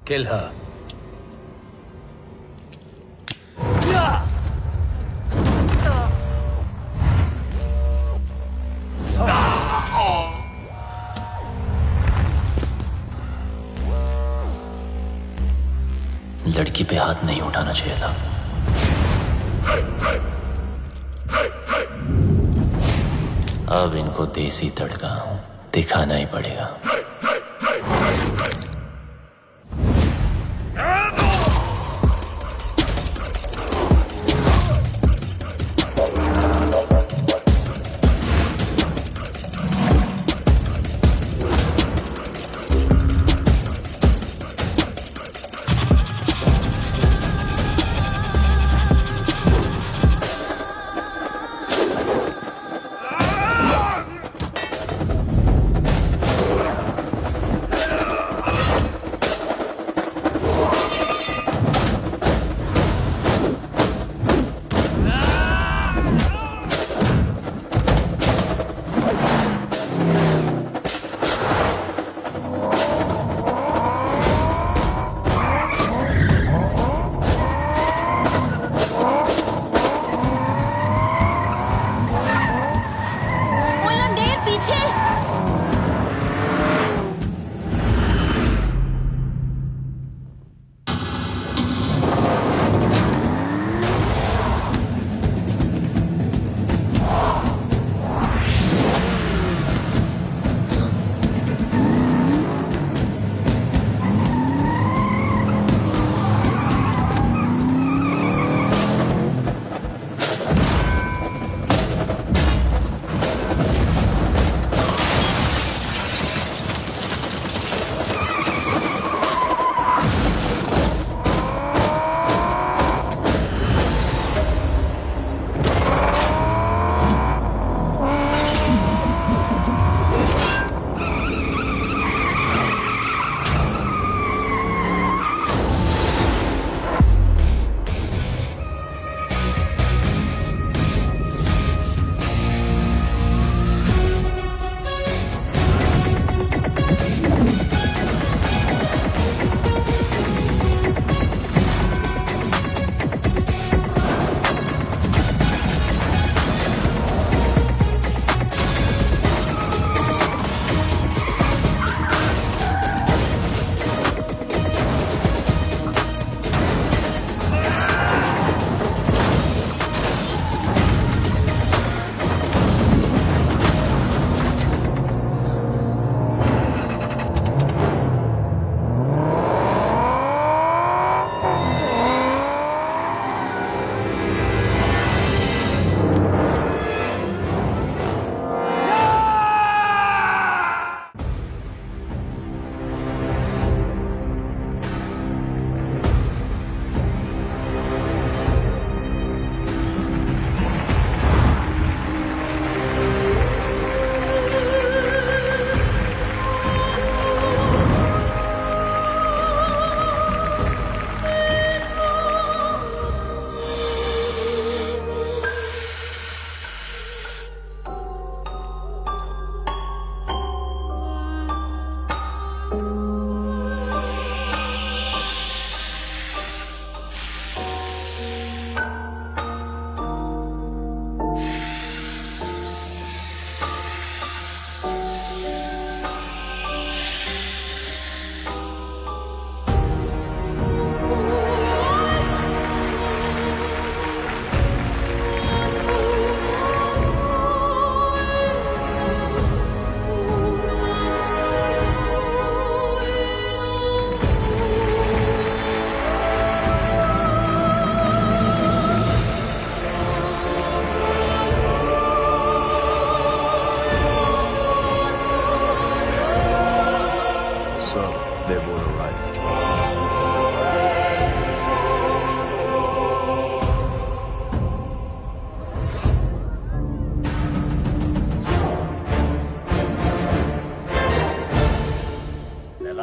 Kill her. लड़की पे हाथ नहीं उठाना चाहिए था। अब इनको देसी तड़का दिखाना ही पड़ेगा।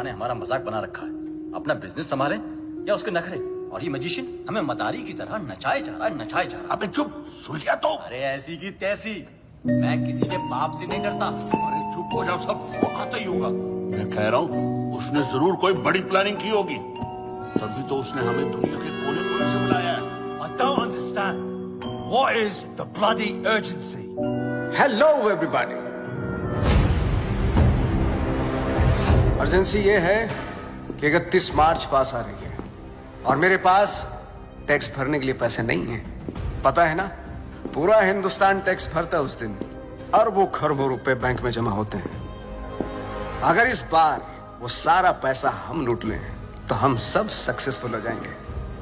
ने हमारा मजाक बना रखा है। अपना बिजनेस संभालें या उसके नखरे। और ये मजिशियन हमें मदारी की तरह नचाए जा रहा है, नचाए जा रहा है। अबे चुप, सुन लिया तो। अरे ऐसी की तैसी, मैं किसी के बाप से नहीं डरता। अरे चुप हो जाओ सब, वो आता ही होगा। मैं कह रहा हूँ उसने जरूर कोई बड़ी प्लानिंग की होगी, तभी तो उसने हमें दुनिया के कोने कोने से बुलाया है। I don't understand. What is the bloody urgency? Hello everybody. Urgency ये है कि 31 मार्च पास आ रही है और मेरे पास टैक्स भरने के लिए पैसे नहीं है। पता है ना, पूरा हिंदुस्तान टैक्स भरता है उस दिन। अरबों खरबों रुपए बैंक में जमा होते हैं। अगर इस बार वो सारा पैसा हम लूट लें तो हम सब सक्सेसफुल हो जाएंगे।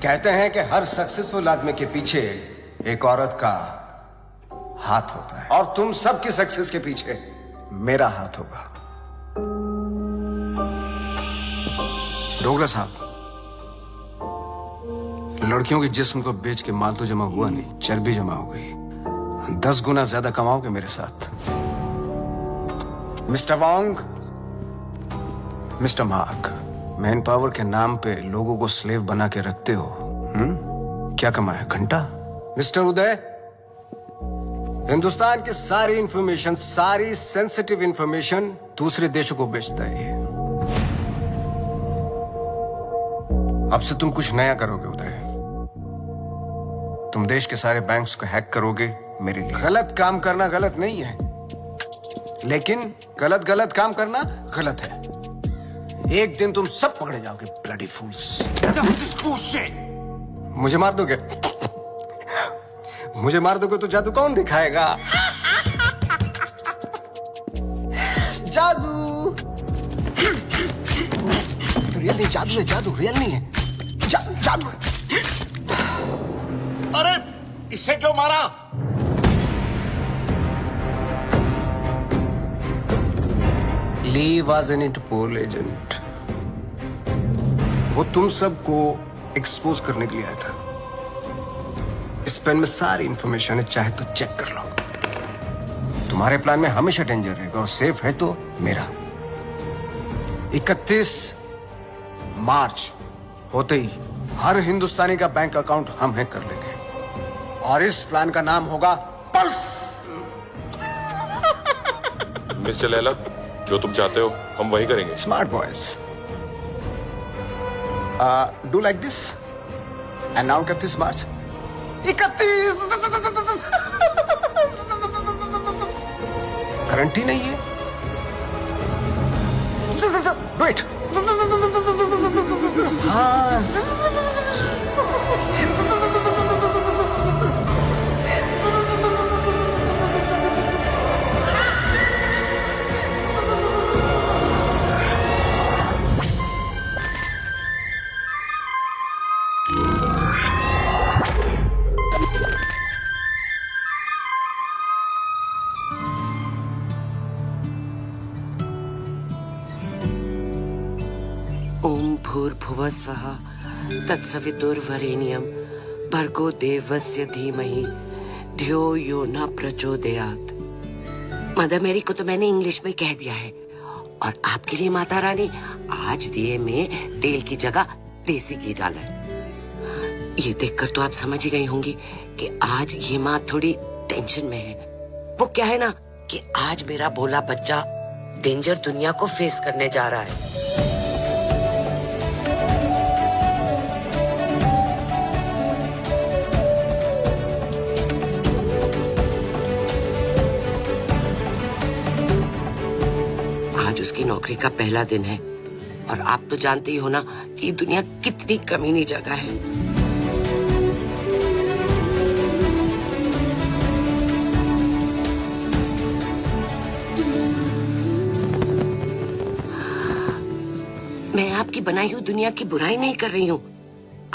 कहते हैं कि हर सक्सेसफुल आदमी के पीछे एक औरत का हाथ होता है और तुम सबकी सक्सेस के पीछे मेरा हाथ होगा। डोगरा साहब, लड़कियों के जिस्म को बेच के माल तो जमा हुआ नहीं, चर्बी जमा हो गई। 10 गुना ज्यादा कमाओगे मेरे साथ। Mister Wong, mister mark, man power के नाम पे लोगों को स्लेव बना के रखते हो। क्या कमाया? घंटा। मिस्टर उदय, हिंदुस्तान की सारी इंफॉर्मेशन, सारी सेंसिटिव इंफॉर्मेशन दूसरे देशों को बेचता है ये। अब से तुम कुछ नया करोगे उदय। तुम देश के सारे बैंक्स को हैक करोगे मेरे लिए। गलत काम करना गलत नहीं है, लेकिन गलत काम करना गलत है। एक दिन तुम सब पकड़े जाओगे, ब्लडी फूल्स। मुझे मार दोगे? मुझे मार दोगे तो जादू कौन दिखाएगा? जादू रियल नहीं, जादू है, जादू रियल नहीं है, जादू है। अरे इसे क्यों मारा? ली वॉज एन इंटरपोल एजेंट। वो तुम सबको एक्सपोज करने के लिए आया था। इस पेन में सारी इंफॉर्मेशन है, चाहे तो चेक कर लो। तुम्हारे प्लान में हमेशा डेंजर रहेगा और सेफ है तो मेरा। 31 मार्च होते ही हर हिंदुस्तानी का बैंक अकाउंट हम हैक कर लेंगे और इस प्लान का नाम होगा पल्स। मिस्टर लैला, जो तुम चाहते हो हम वही करेंगे। Smart boys, do like this and now 31 March. 31 guarantee नहीं है। वेट, ओम भूर्भुवः स्वः तत्सवितुर्वरेण्यं भर्गो देवस्य धीमहि धियो यो न प्रचोदयात्। मदर मेरी को तो मैंने इंग्लिश में कह दिया है और आपके लिए माता रानी आज दिए में तेल की जगह देसी घी डाला है। ये देखकर तो आप समझ ही गई होंगी कि आज ये माँ थोड़ी टेंशन में है। वो क्या है ना कि आज मेरा बोला बच्चा डेंजर दुनिया को फेस करने जा रहा है। आज उसकी नौकरी का पहला दिन है और आप तो जानते ही हो ना कि दुनिया कितनी कमीनी जगह है। मैं आपकी बनाई हुई दुनिया की बुराई नहीं कर रही हूँ।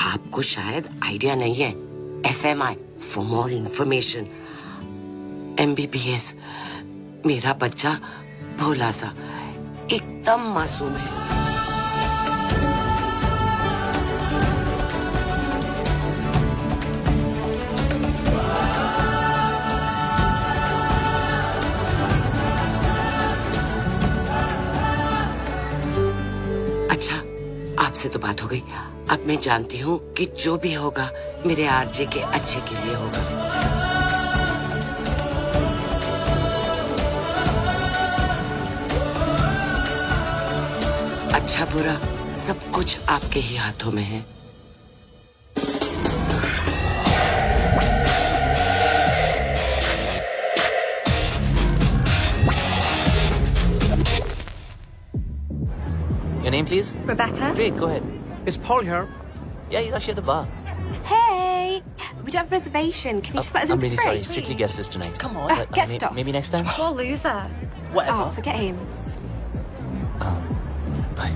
आपको शायद आइडिया नहीं है। FMI for more information, MBBS। मेरा बच्चा भोला सा एकदम मासूम है। अच्छा, आपसे तो बात हो गई। अब मैं जानती हूँ कि जो भी होगा मेरे आरजे के अच्छे के लिए होगा। अच्छा बुरा सब कुछ आपके ही हाथों में है। Your name, please? Rebecca? Great, go ahead. Is Paul here? Yeah, he's actually at the bar. Hey! We do have a reservation. Can you just let us in I'm for really free, sorry. please? Strictly guest list tonight. Come on. But, get stuff. maybe next time. Poor loser. Whatever. Oh, forget him. Bye.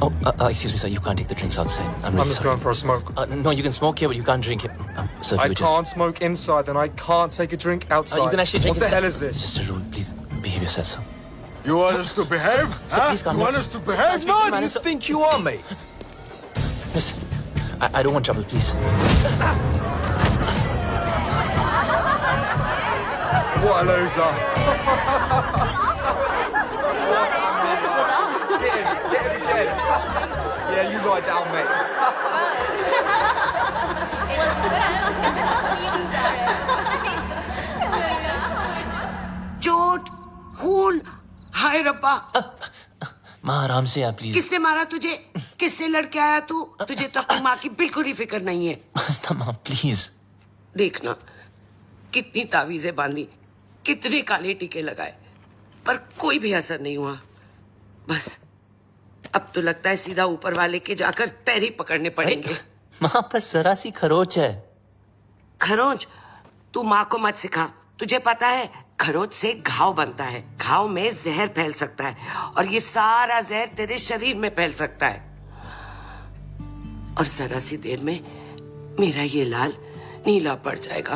Oh, excuse me, sir. You can't take the drinks outside. I'm really I'm just sorry. going for a smoke. No, you can smoke here, but you can't drink it. Sir, if I you just... can't smoke inside, then I can't take a drink outside. You can actually drink What the inside. hell is It's this? just a rule. Please behave yourself, sir. You want us to behave? Sir, Huh? please calm You down. want us to Sir, behave? can't speak to No, the man, you sir. think you are, mate? Listen, I don't want trouble, please. What a loser. Get him again. Yeah, you lie down, mate. चोट, खून, हाय रब्बा। माँ आराम से आ please. किसने मारा तुझे? किससे लड़के आया तू? तुझे तो अपनी माँ की बिल्कुल ही फिक्र नहीं है। मस्ता माँ प्लीज। देखना कितनी तावीजें बांधी, कितने काले टीके लगाए, पर कोई भी असर नहीं हुआ। बस अब तो लगता है सीधा ऊपर वाले के जाकर पैर ही पकड़ने पड़ेंगे। माँ बस जरा सी खरोच है। खरोंच? तू माँ को मत सिखा। तुझे पता है खरोच से घाव बनता है, घाव में जहर फैल सकता है और ये सारा जहर तेरे शरीर में फैल सकता है और जरा सी देर में मेरा ये लाल नीला पड़ जाएगा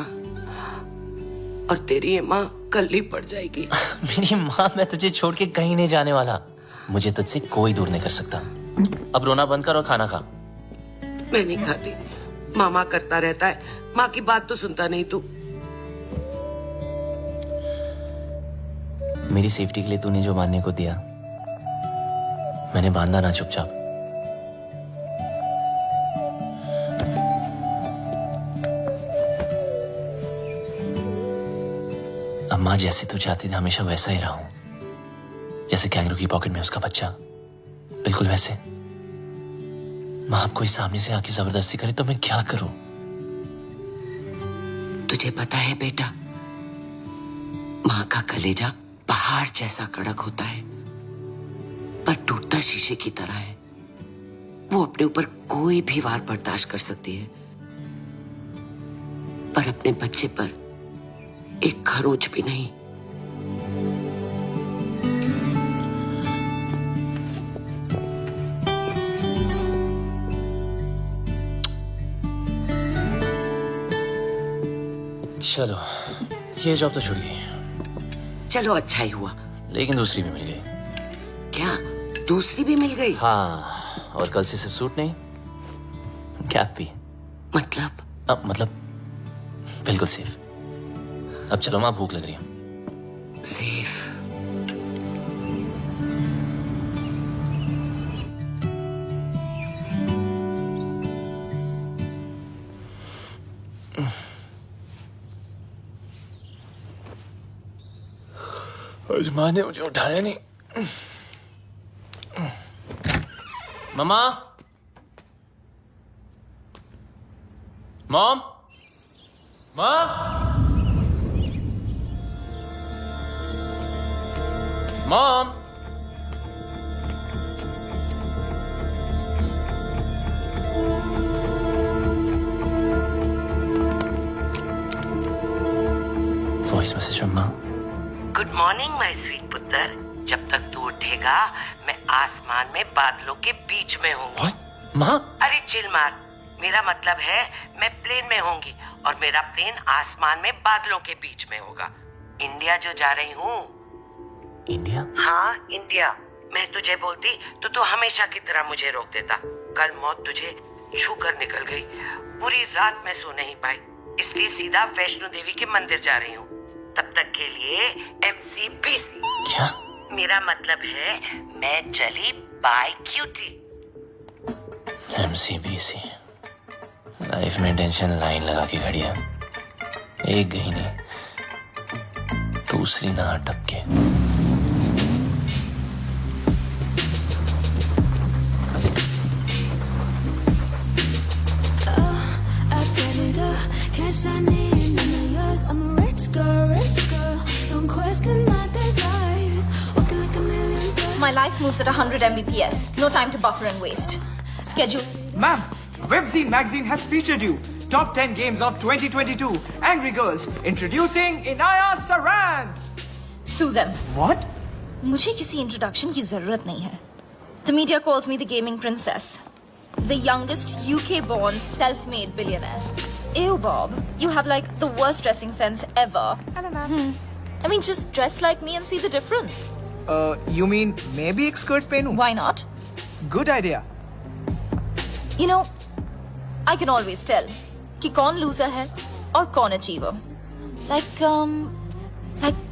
और तेरी ये माँ कल्ली पड़ जाएगी। मेरी माँ, मैं तुझे छोड़ के कहीं नहीं जाने वाला। मुझे तुझसे कोई दूर नहीं कर सकता। अब रोना बंद कर और खाना खा। मैं नहीं खाती। मामा करता रहता है, माँ की बात तो सुनता नहीं तू। मेरी सेफ्टी के लिए तूने जो बांधने को दिया, मैंने बांधा ना चुपचाप। अब माँ जैसे तू चाहती थी हमेशा वैसा ही रहा हूं, जैसे कैंगरू की पॉकेट में उसका बच्चा, बिल्कुल वैसे। माँ अब कोई सामने से आके जबरदस्ती करे तो मैं क्या करूं? तुझे पता है बेटा, माँ का कलेजा पहाड़ जैसा कड़क होता है पर टूटता शीशे की तरह है। वो अपने ऊपर कोई भी वार बर्दाश्त कर सकती है पर अपने बच्चे पर एक खरोच भी नहीं। चलो, ये जॉब तो छूट गई, चलो अच्छा ही हुआ। लेकिन दूसरी भी मिल गई। क्या दूसरी भी मिल गई? हाँ, और कल से सिर्फ सूट नहीं, कैप भी। मतलब? मतलब बिल्कुल सेफ। अब चलो माँ, भूख लग रही है। सेफ? आज माँ ने मुझे उठाया नहीं। मम्मा, मॉम, माँ, मॉम। वॉइस मैसेज फ्रॉम माँ। गुड मॉर्निंग माय स्वीट पुत्र। जब तक तू उठेगा मैं आसमान में बादलों के बीच में हूँ। माँ? अरे चिल मार, मेरा मतलब है मैं प्लेन में होंगी और मेरा प्लेन आसमान में बादलों के बीच में होगा। इंडिया जो जा रही हूँ। इंडिया? हाँ इंडिया। मैं तुझे बोलती तो तू हमेशा की तरह मुझे रोक देता। कल मौत तुझे छू कर निकल गई। पूरी रात मैं सो नहीं पाई, इसलिए सीधा वैष्णो देवी के मंदिर जा रही हूँ। तब तक के लिए MCBC। क्या? मेरा मतलब है मैं चली बाय क्यूटी। MCBC। लाइफ में टेंशन लाइन लगा के खड़ी है, एक गई नहीं, दूसरी ना अटक के। My life moves at 100 Mbps. No time to buffer and waste. Schedule. Ma'am, Webzine magazine has featured you. Top 10 games of 2022. Angry Girls. Introducing Inaya Saran. Sue them. What? मुझे किसी introduction की जरूरत नहीं है. The media calls me the gaming princess. The youngest UK-born self-made billionaire. Ew, Bob. You have like the worst dressing sense ever. Hello, ma'am. I mean, just dress like me and see the difference. You mean maybe एक skirt पहनूं? Why not? Good idea. You know, I can always tell कि कौन loser है और कौन achiever. Like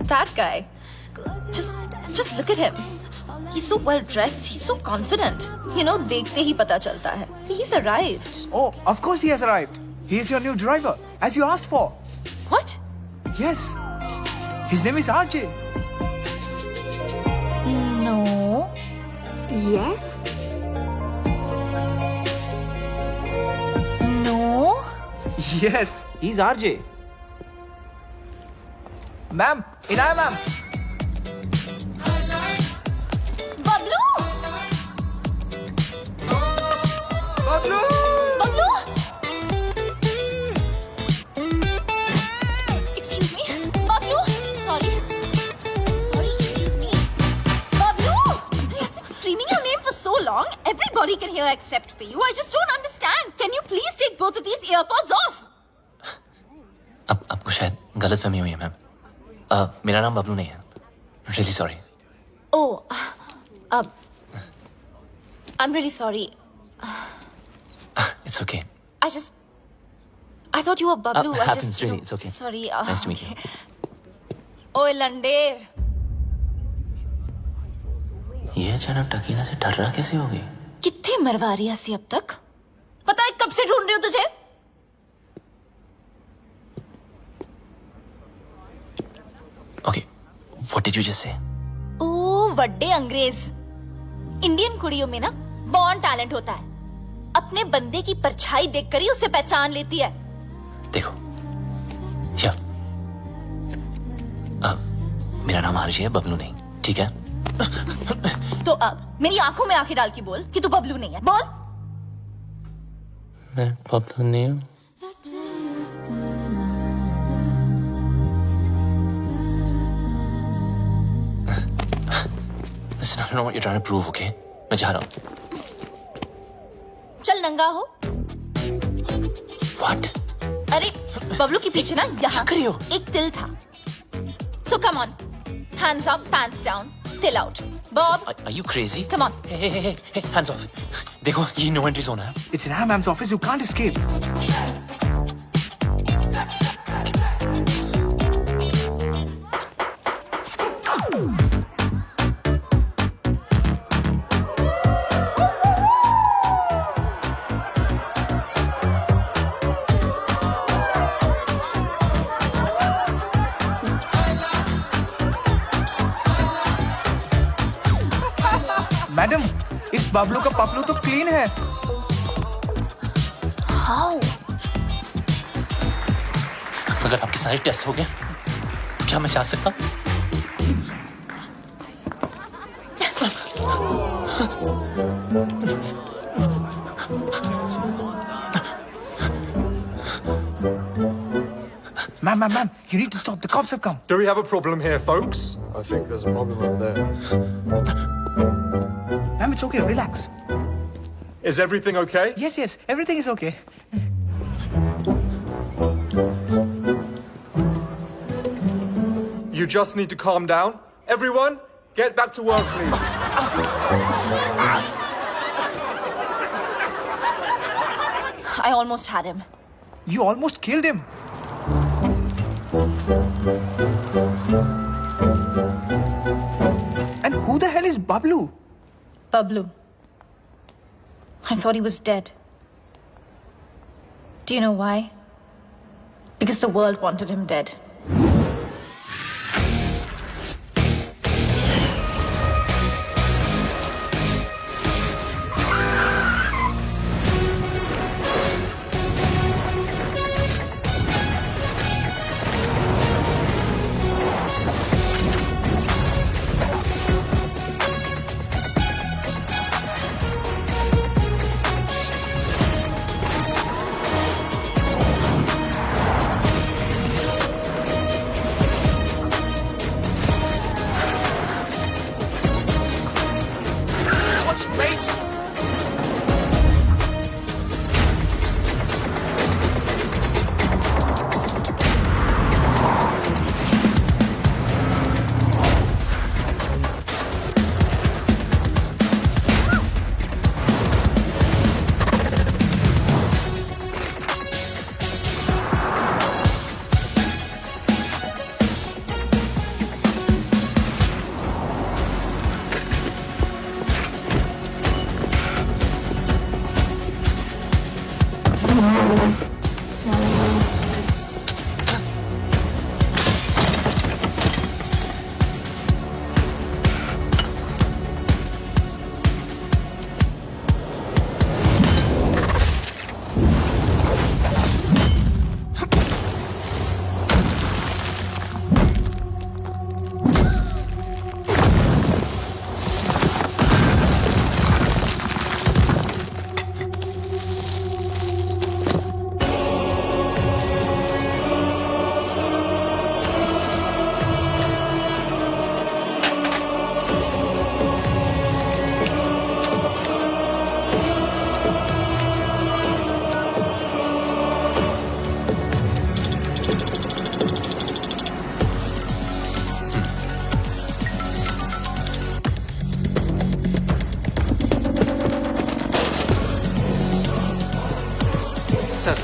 that guy. Just look at him. He's so well dressed. He's so confident. You know, देखते ही पता चलता है. He's arrived. Oh, of course he has arrived. He is your new driver, as you asked for. What? Yes. His name is RJ. No. Yes? No. Yes, he's RJ. Ma'am, Inaya ma'am. Bablu! Bablu! Bablu! Excuse me. Bablu! Sorry. Excuse me. Bablu! I've been streaming your name for so long. Everybody can hear except for you. I just don't understand. Can you please take both of these earpods off? अब आपको शायद गलतफहमी हुई है ma'am. मेरा नाम बबलू नहीं है. Really sorry. Oh, I'm really sorry. It's okay. I thought you were Bablu. Happens really. It's okay. Sorry. Nice to meet you. ओए लंडेर. ये अचानक टकीना से डर रहा कैसे हो गई? कितने मरवा रही हसी अब तक? पता है कब से ढूंढ रही हूँ तुझे? Okay. What did you just say? ओ वड्डे अंग्रेज. इंडियन कुड़ियों में ना बॉर्न टैलेंट होता है. अपने बंदे की परछाई देखकर ही उसे पहचान लेती है. देखो. या. मेरा नाम आरजी है, बबलू नहीं. ठीक है? तो अब मेरी आंखों में आंखें डाल के बोल कि तू बबलू नहीं है. बोल. मैं बबलू नहीं हूँ. Listen, I don't know what you're trying to prove, okay? मैं जा रहा हूँ. चल नंगा हो. What? अरे बबलू के पीछे ना यहाँ कर रही हो? एक तिल था. So come on, hands up, pants down, till out. Bob, Are you crazy? come on. Hey, hands off. देखो, ये no entry zone है. It's in Inaya ma'am's office. You can't escape. Madam, इस बबलू का पपलू तो क्लीन है. How? अगर आपके सारे टेस्ट हो गए, क्या मैं जा सकता हूँ? Ma'am, you need to stop. The cops have come. Do we have a problem here, folks? I think there's a problem up there. Ma'am, it's okay. Relax. Is everything okay? Yes, everything is okay. You just need to calm down. Everyone, get back to work, please. I almost had him. You almost killed him. And who the hell is Bablu? Bablu. I thought he was dead. Do you know why? Because the world wanted him dead. Sir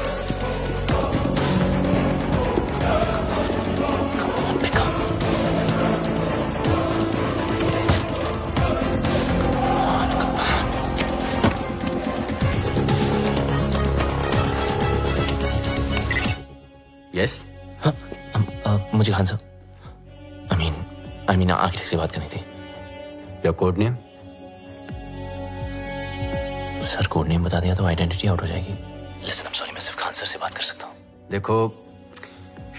yes मुझे खान साहब I mean architect से बात करनी थी। Your code name? Sir code name बता दिया तो identity out हो जाएगी। लिसन, आई एम सॉरी, मैं सिर्फ खान सर से बात कर सकता हूँ। देखो,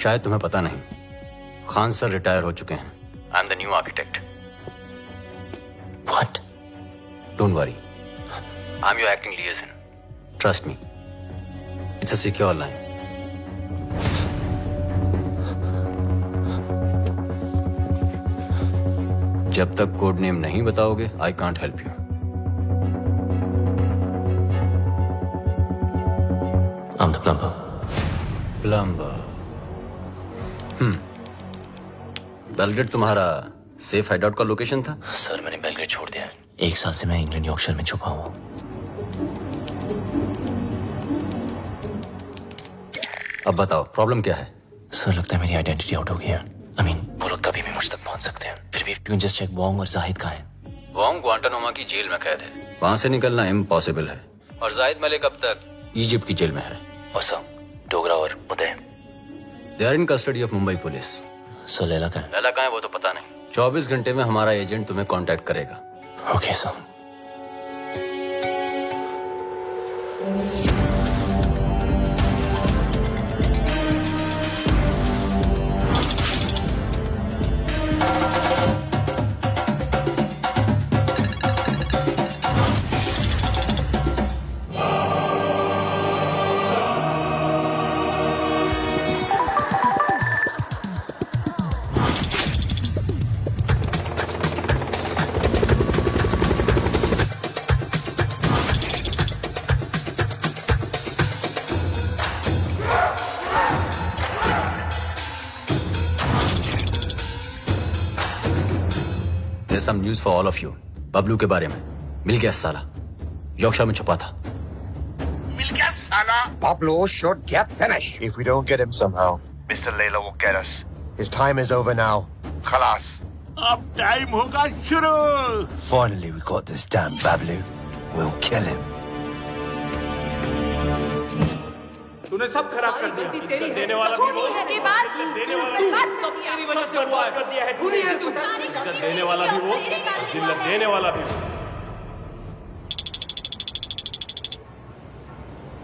शायद तुम्हें पता नहीं, खान सर रिटायर हो चुके हैं। I am the new architect. What? Don't worry, I am your acting लिएजन। Trust me, it's a secure line. जब तक कोड नेम नहीं बताओगे, I can't help you. I'm the plumber. Plumber. Belgrade तुम्हारा safe hideout का location था? Sir मैंने Belgrade छोड़ दिया है। 1 साल से मैं इंग्लैंड यॉर्कशायर में छुपा हुआ हूँ। अब बताओ, प्रॉब्लम क्या है? सर लगता है मेरी आइडेंटिटी आउट हो गई है। आई मीन वो लोग कभी भी मुझ तक पहुंच सकते हैं। फिर भी you can just check Wong और जाहिद कहाँ हैं। वोंग ग्वांटानामो की जेल में कैद है, वहां से निकलना इम्पॉसिबल है। और जाहिद मलिक अब तक इजिप्ट की जेल में है। और सर डोगरा और Uday, they are in custody of Mumbai police. Sir Laila कहाँ है? लैला कहाँ है वो तो पता नहीं। 24 घंटे में हमारा एजेंट तुम्हें कांटेक्ट करेगा। Okay sir. There's some news for all of you. Bablu के बारे में। मिल गया साला, यॉर्कशायर में छुपा था। मिल गया साला। Pablo should get finished. If we don't get him somehow, Mr. Layla will get us. His time is over now. Khalas. अब टाइम होगा शुरू। Finally, we got this damn Bablu. We'll kill him. तूने सब खराब कर दिया। देने वाला भी वो, देने वाला भी तेरी वजह से बर्बाद कर दिया है। देने वाला भी वो, जिल्लत देने वाला भी वो।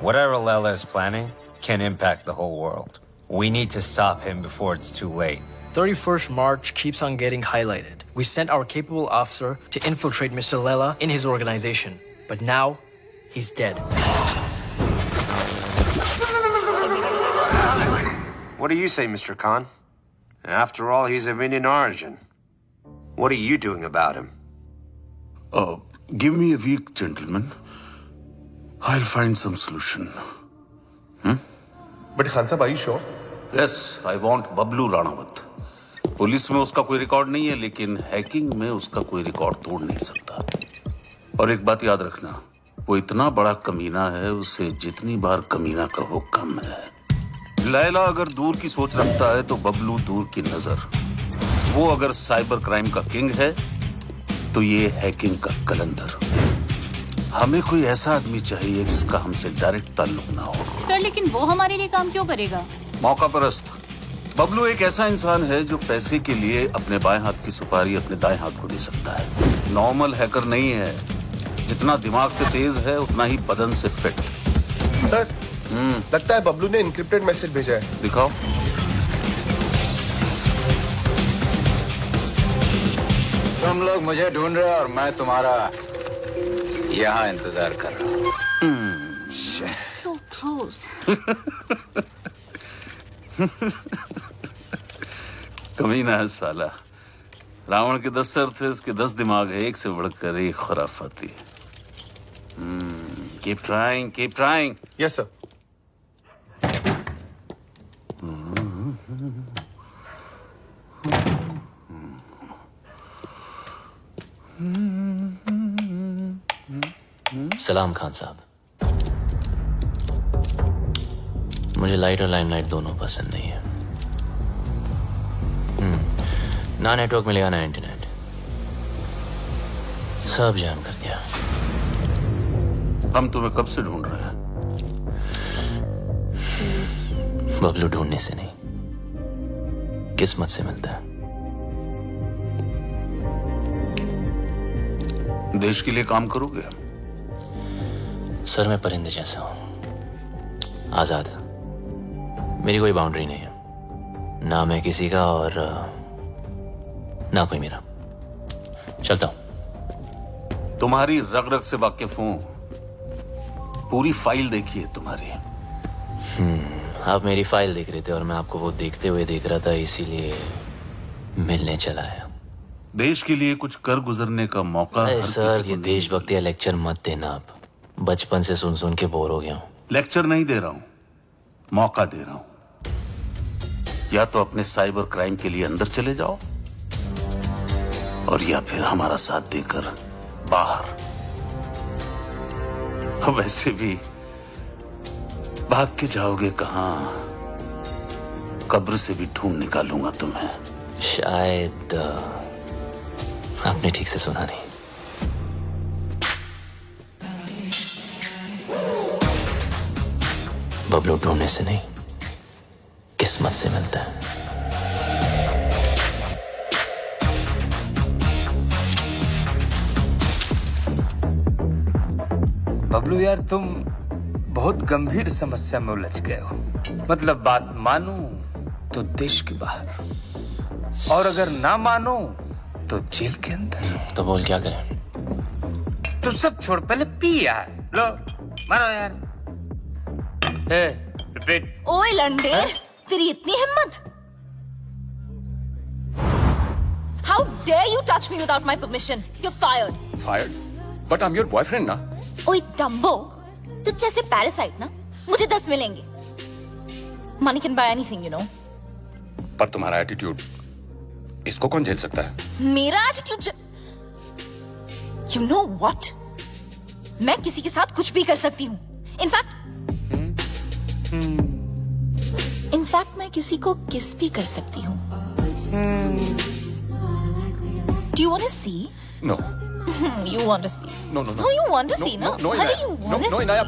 Whatever Layla is planning can impact the whole world. We need to stop him before it's too late. 31st March keeps on getting highlighted. We sent our capable officer to infiltrate Mr. Layla in his organization, but now he's dead. What do you say, Mr. Khan? After all, he's of Indian origin. What are you doing about him? Give me a week, gentlemen. I'll find some solution. But Khan Sahab, are you sure? Yes, I want Bablu Ranawat. Police में उसका कोई record नहीं है, लेकिन hacking में उसका कोई record तोड़ नहीं सकता। और एक बात याद रखना, वो इतना बड़ा कमीना है, उसे जितनी बार कमीना कहो कम है। लैला अगर दूर की सोच रखता है तो बबलू दूर की नजर। वो अगर साइबर क्राइम का किंग है तो ये हैकिंग का कलंदर। हमें कोई ऐसा आदमी चाहिए जिसका हमसे डायरेक्ट ताल्लुक ना हो। सर लेकिन वो हमारे लिए काम क्यों करेगा? मौका परस्त। बबलू एक ऐसा इंसान है जो पैसे के लिए अपने बाएं हाथ की सुपारी अपने दाएं हाथ को दे सकता है। नॉर्मल हैकर नहीं है, जितना दिमाग से तेज है उतना ही बदन से फिट। सर लगता है बबलू ने इनक्रिप्टेड मैसेज भेजा है। दिखाओ। तुम लोग मुझे ढूंढ रहे हो और मैं तुम्हारा यहाँ इंतजार कर रहा हूँ। So close. कमीना है साला। रावण के 10 सर थे, उसके 10 दिमाग है, एक से बढ़कर एक खुराफाती। Keep trying, keep trying. Yes, sir. सलाम खान साहब। मुझे लाइट और लाइमलाइट दोनों पसंद नहीं है। ना नेटवर्क मिलेगा ना इंटरनेट, सब जाम कर दिया। हम तुम्हें कब से ढूंढ रहे हैं? बबलू ढूंढने से नहीं, किस्मत से मिलता है। देश के लिए काम करोगे? सर मैं परिंदे जैसा हूं, आजाद। मेरी कोई बाउंड्री नहीं है, ना मैं किसी का और ना कोई मेरा। चलता हूं। तुम्हारी रग रग से वाकिफ हूं, पूरी फाइल देखी है तुम्हारी। आप मेरी फाइल देख रहे थे और मैं आपको वो देखते हुए देख रहा था, इसीलिए मिलने चला आया। देश के लिए कुछ कर गुजरने का मौका। अरे सर ये देशभक्ति का लेक्चर मत देना आप, बचपन से सुन सुन के बोर हो गया हूं। लेक्चर नहीं दे रहा हूं, मौका दे रहा हूं। या तो अपने साइबर क्राइम के लिए अंदर चले जाओ और या फिर हमारा साथ देकर बाहर। वैसे भी भाग के जाओगे कहां? कब्र से भी ढूंढ निकालूंगा तुम्हें। शायद आपने ठीक से सुना नहीं। बबलू ढूंढने से नहीं, किस्मत से मिलता है। बबलू यार तुम बहुत गंभीर समस्या में उलझ गए हो। मतलब बात मानो तो देश के बाहर, और अगर ना मानो तो जेल के अंदर। तो बोल क्या करें? तो सब छोड़, पहले पी यार। लो मारो यार। रिपीट। ओए लंडे, तेरी इतनी हिम्मत? How dare you touch me without my permission? You're fired. Fired? But I'm your boyfriend ना। ओए डम्बो, तुझ जैसे पैरासाइट ना मुझे 10 मिलेंगे। Money can buy anything, you know. पर तुम्हारा एटीट्यूड, इसको कौन झेल सकता है? मेरा एटीट्यूड? You know what? मैं किसी के साथ कुछ भी कर सकती हूँ। इनफैक्ट मैं किसी को किस भी कर सकती हूँ। Do you want to see? No. You want to see? No, no, no. No, you want to No, see, no, no? no, Honey, Inaya. you want No, to no, see? Inaya.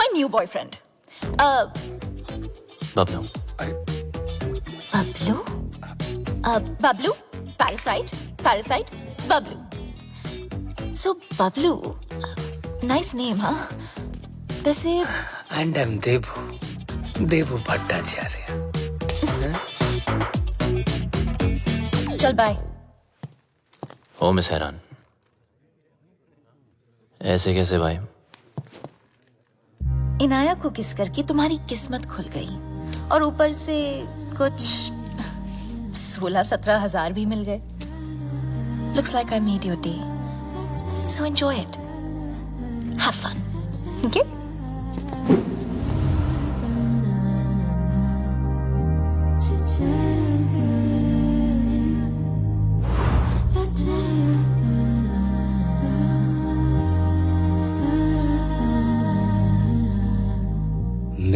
My new boyfriend. Bablu. Bablu? Bablu? Parasite? Parasite? Bablu. So, Bablu. Nice name, huh? वैसे And I'm देवू भट्टाचार्य। चल bye. ओ miss हैरान, ऐसे कैसे भाई? इनाया को किस करके तुम्हारी किस्मत खुल गई और ऊपर से कुछ 16-17 हजार भी मिल गए। Looks like I made your day. So enjoy it. Have fun. Okay?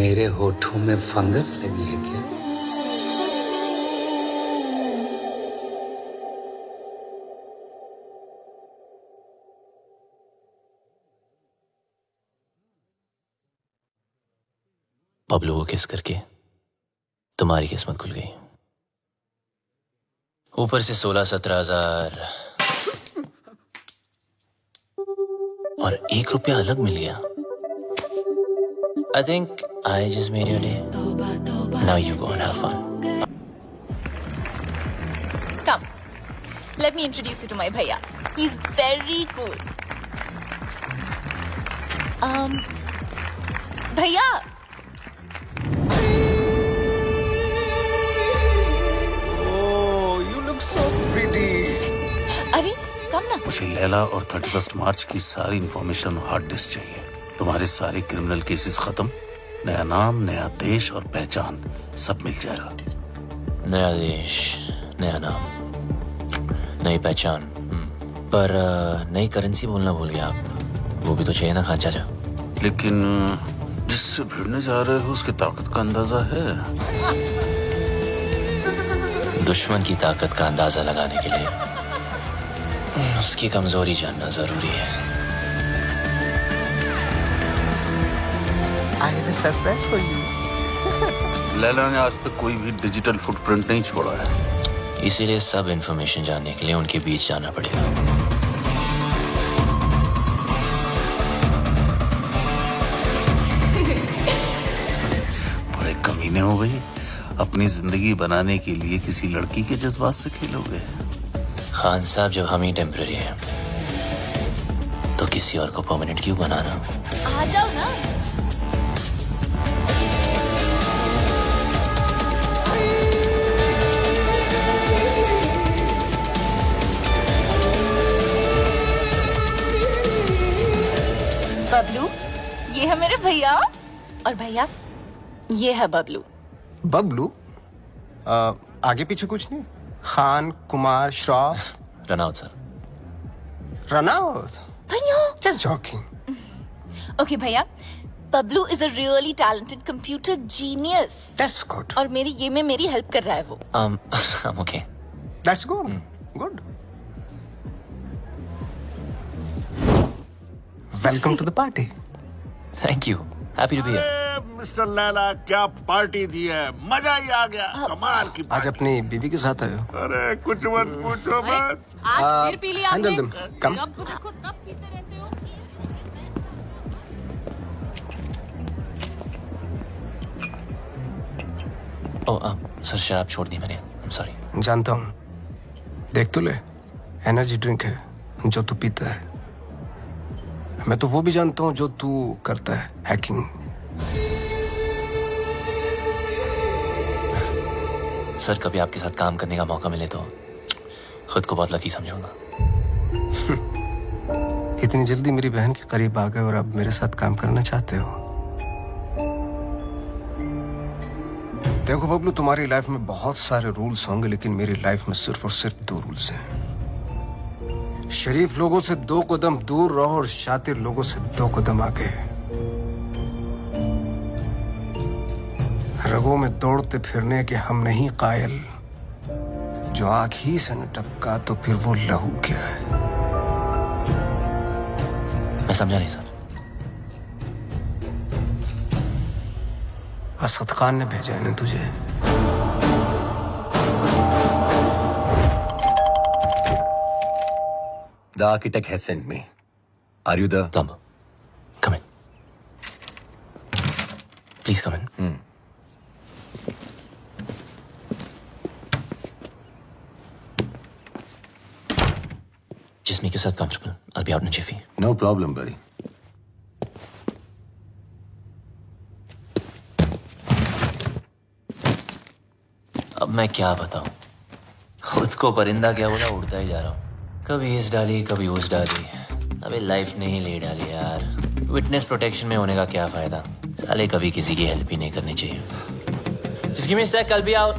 मेरे होठों में फंगस लगी है क्या? बबलू को किस करके तुम्हारी किस्मत खुल गई। ऊपर से 16-17 हजार और 1 रुपया अलग मिल गया। I think I just made your day. Now you go and have fun. Come, let me introduce you to my bhaiya. He's very cool. Bhaiya. Oh, you look so pretty. अरे, come ना. मुझे लैला और 31 मार्च की सारी information hard disk चाहिए। तुम्हारे सारे criminal cases खत्म, नया नाम, नया देश और पहचान सब मिल जाएगा। नया देश, नया नाम, नई पहचान, पर नई करेंसी बोलना भूल गया आप। वो भी तो चाहिए ना खान चाचा। लेकिन जिससे भिड़ने जा रहे हो उसकी ताकत का अंदाजा है? दुश्मन की ताकत का अंदाजा लगाने के लिए उसकी कमजोरी जानना जरूरी है। I have a surprise for you. Laila ने आज तक कोई भी डिजिटल फुटप्रिंट नहीं छोड़ा है। इसीलिए सब इंफॉर्मेशन जानने के लिए उनके बीच जाना पड़ेगा। बड़े कमीने हो गई, अपनी जिंदगी बनाने के लिए किसी लड़की के जज्बात से खेलोगे। खान साहब, जब हम ही टेम्पररी हैं तो किसी और को परमानेंट क्यों बनाना? आ जाओ ना। बबलू, ये है मेरे भैया, और भैया ये है बबलू। बबलू? आगे पीछे कुछ नहीं? खान, कुमार, श्रॉफ? रनौत सर। रनौत? भैया Just joking. ओके भैया, Bablu is a really talented computer genius. That's good. और मेरी ये में मेरी हेल्प कर रहा है वो। I'm okay. That's good. Good. Welcome to the party. Thank you. Happy to be here. Mister Laila, क्या पार्टी दी है, मजा ही आ गया। कमाल की आज अपनी बीवी के साथ आए हो? अरे कुछ मत पूछो मत। आज फिर पी लिया आपने। Handle them. Come. जब देखो तब पीते रहते हो। सर शराब छोड़ दी मैंने। I'm sorry. जानता हूँ। देख तो ले, एनर्जी ड्रिंक है जो तू पीता है। मैं तो वो भी जानता हूँ जो तू करता है, हैकिंग। सर, कभी आपके साथ काम करने का मौका मिले तो खुद को बहुत लकी समझूंगा। इतनी जल्दी मेरी बहन के करीब आ गए और अब मेरे साथ काम करना चाहते हो? देखो बबलू, तुम्हारी लाइफ में बहुत सारे रूल्स होंगे, लेकिन मेरी लाइफ में सिर्फ और सिर्फ 2 रूल्स हैं। शरीफ लोगों से 2 कदम दूर रहो और शातिर लोगों से 2 कदम आगे। रगों में दौड़ते फिरने के हम नहीं कायल, जो आंख ही से न टपका तो फिर वो लहू क्या है? मैं समझा नहीं सर। असद खान ने भेजा है ना तुझे? The architect has sent me. Are you the plumber? Come in. Please come in. Just make yourself comfortable. I'll be out in a jiffy. No problem, buddy. अब मैं क्या बताऊं? खुद को परिंदा क्या बोला, उड़ता ही जा रहा हूं। कभी इस डाली, कभी उस डाली। अबे लाइफ ने ही ले डाली यार। विटनेस प्रोटेक्शन में होने का क्या फायदा? साले कभी किसी की हेल्प ही नहीं करनी चाहिए। Just give me a sec, I'll be out.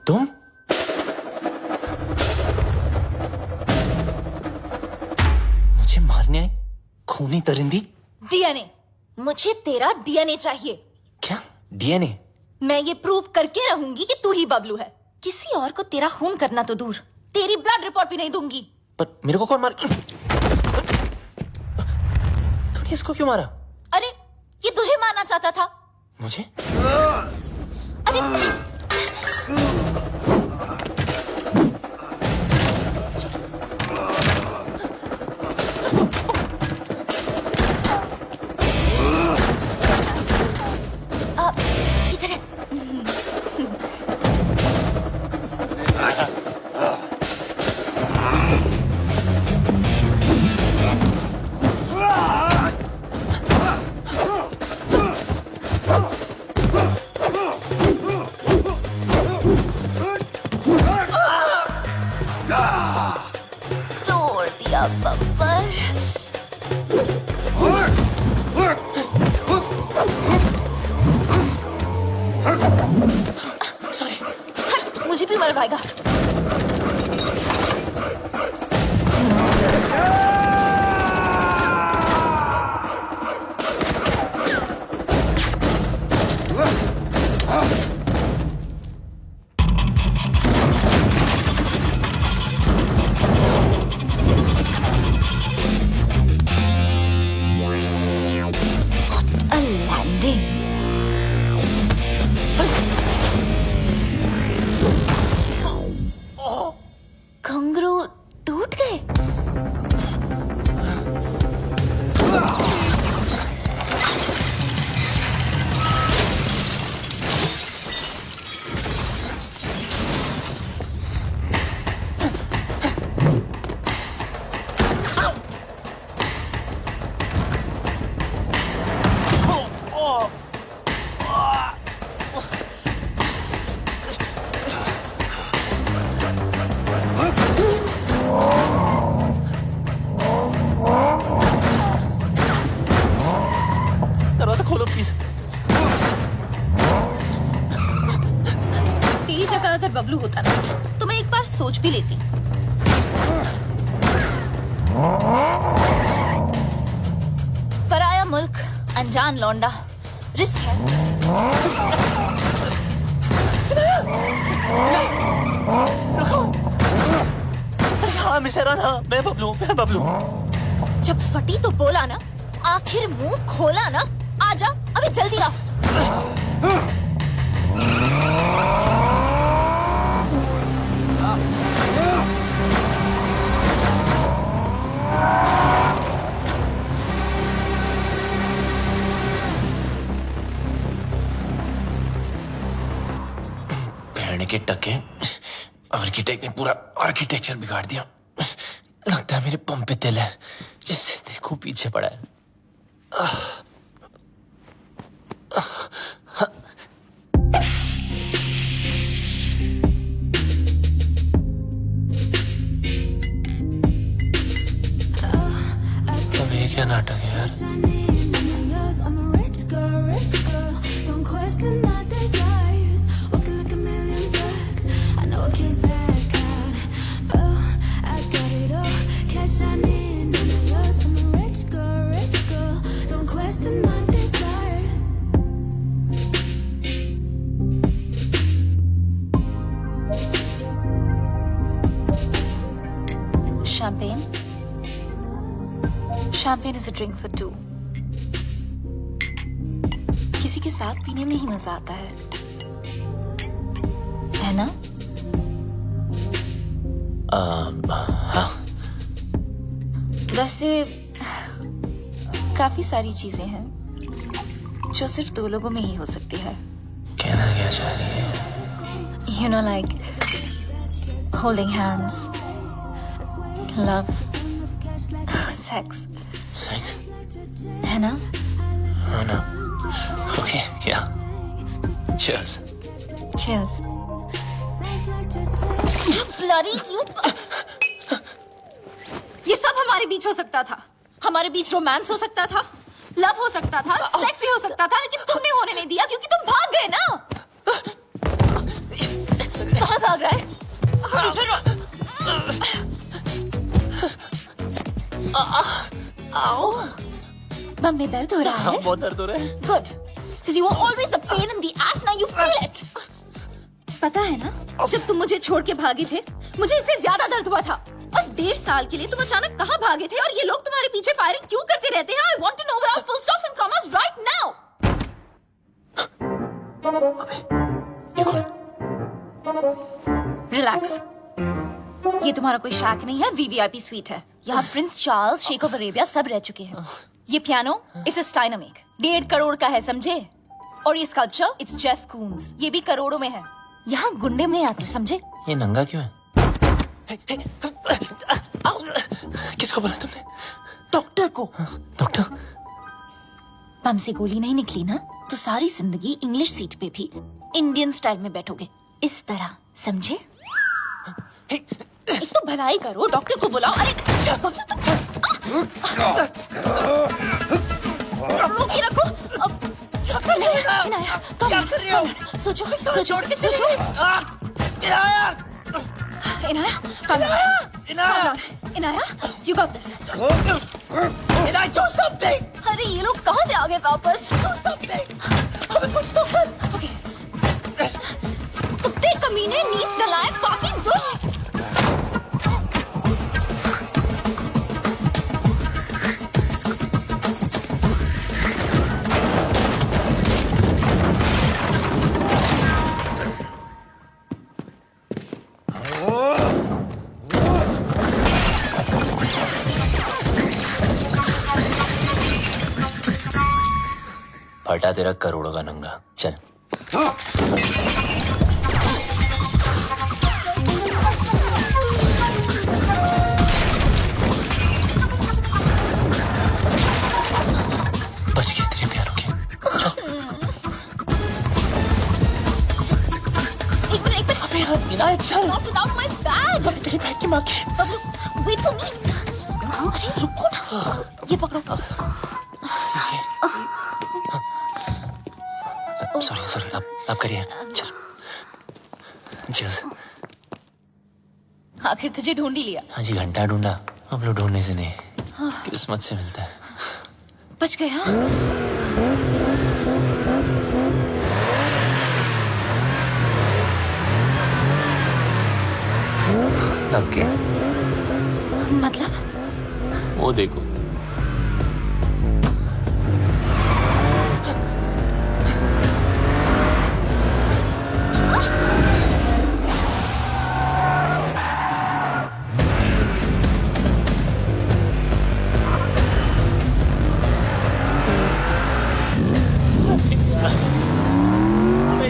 तुम? मुझे नहीं आई? खूनी तरिंदी? डीएनए, मुझे तेरा डीएनए चाहिए। क्या डीएनए? मैं ये प्रूव करके रहूंगी कि तू ही बबलू है। किसी और को तेरा खून करना तो दूर, तेरी ब्लड रिपोर्ट भी नहीं दूंगी। पर मेरे को कौन मार? तूने इसको क्यों मारा? अरे ये तुझे मारना चाहता था। मुझे? अरे इधर है। तोड़ दिया बब्बर। सॉरी, मुझे भी मर पाएगा। A landing. घुंघरू टूट गए। दरवाजा खोलो प्लीज। तेरी जगह अगर बबलू होता ना तो मैं एक बार सोच भी लेती। पराया मुल्क, अनजान लौंडा, रिस्क है। हाँ मिस हैरान, हाँ मैं बबलू। जब फटी तो बोला ना, आखिर मुंह खोला ना। आजा, अबे जल्दी आ। भेड़ने के टके, आर्किटेक्ट ने पूरा आर्किटेक्चर बिगाड़ दिया। लगता है मेरे पंप पे तिल है, जिससे देखो पीछे पड़ा है। अब ये क्या नाटक है यार? Champagne? Champagne is a drink for two. किसी के साथ पीने में ही मजा आता है ना? हाँ। वैसे काफी सारी चीजें हैं जो सिर्फ दो लोगों में ही हो सकती है। कहना क्या चाह रही है? You know, like holding hands, love, sex. Sex? है ना? हाँ ना। Okay, yeah. Cheers. Cheers. Bloody you! ये सब हमारे बीच हो सकता था। हमारे बीच रोमांस हो सकता था, लव हो सकता था, सेक्स भी हो सकता था, लेकिन तुमने होने नहीं दिया क्योंकि तुम भाग गए ना। कहाँ भाग रहा है? इधर बम में दर्द हो रहा है? बहुत दर्द हो रहा है। Good. Because you were always a pain in the ass. Now you feel it. पता है ना, जब तुम मुझे छोड़ के भागे थे, मुझे इससे ज्यादा दर्द हुआ था। और 1.5 साल के लिए तुम अचानक कहाँ भागे थे और ये लोग तुम्हारे पीछे फायरिंग क्यों करते रहते हैं? I want to know without full stops and commas right now. Relax. ये तुम्हारा कोई शैक नहीं है, VVIP स्वीट है। यहाँ Prince Charles, sheikh of Arabia सब रह चुके हैं। ये पियानो इसे स्टाइनमेक 1.5 करोड़ का है, समझे? और ये स्कल्पचर इट्स जेफ कून्स, ये भी करोड़ों में है। यहाँ गुंडे में आते, समझे? ये नंगा क्यों है? किसको बोला तुमने? डॉक्टर को। डॉक्टर? बम से गोली नहीं निकली ना, तो सारी जिंदगी इंग्लिश सीट पे भी इंडियन स्टाइल में बैठोगे, इस तरह, समझे? एक तो भलाई करो, डॉक्टर को बुलाओ। अरे रोकी रखो। इनाया, क्या कर रही हो? सोचो, सोचो, सोचो। Inaya, you got this. Inaya, do something. अरे ये लोग कहाँ से आ गए वापस? Do something. हमें कुछ तो कर. Okay. कुत्ते कमीने, नीच नालायक, पापी, दुष्ट। फटा तेरा करोड़ों का नंगा, चल। बच गए तेरे प्यारों के, चल। एक मिनट। अबे यार, इनाया चल। Not without my bag. अबे तेरी बैग की माँ की। Wait for me. अरे रुको ना, ये पकड़ो। सॉरी, आप करिए, चल। Cheers. आखिर तुझे ढूंढ ही लिया। हाँ जी, घंटा ढूंढा, अब लोग ढूंढने से नहीं, किस्मत से मिलता है। बच गया। लग गया। मतलब? वो देखो।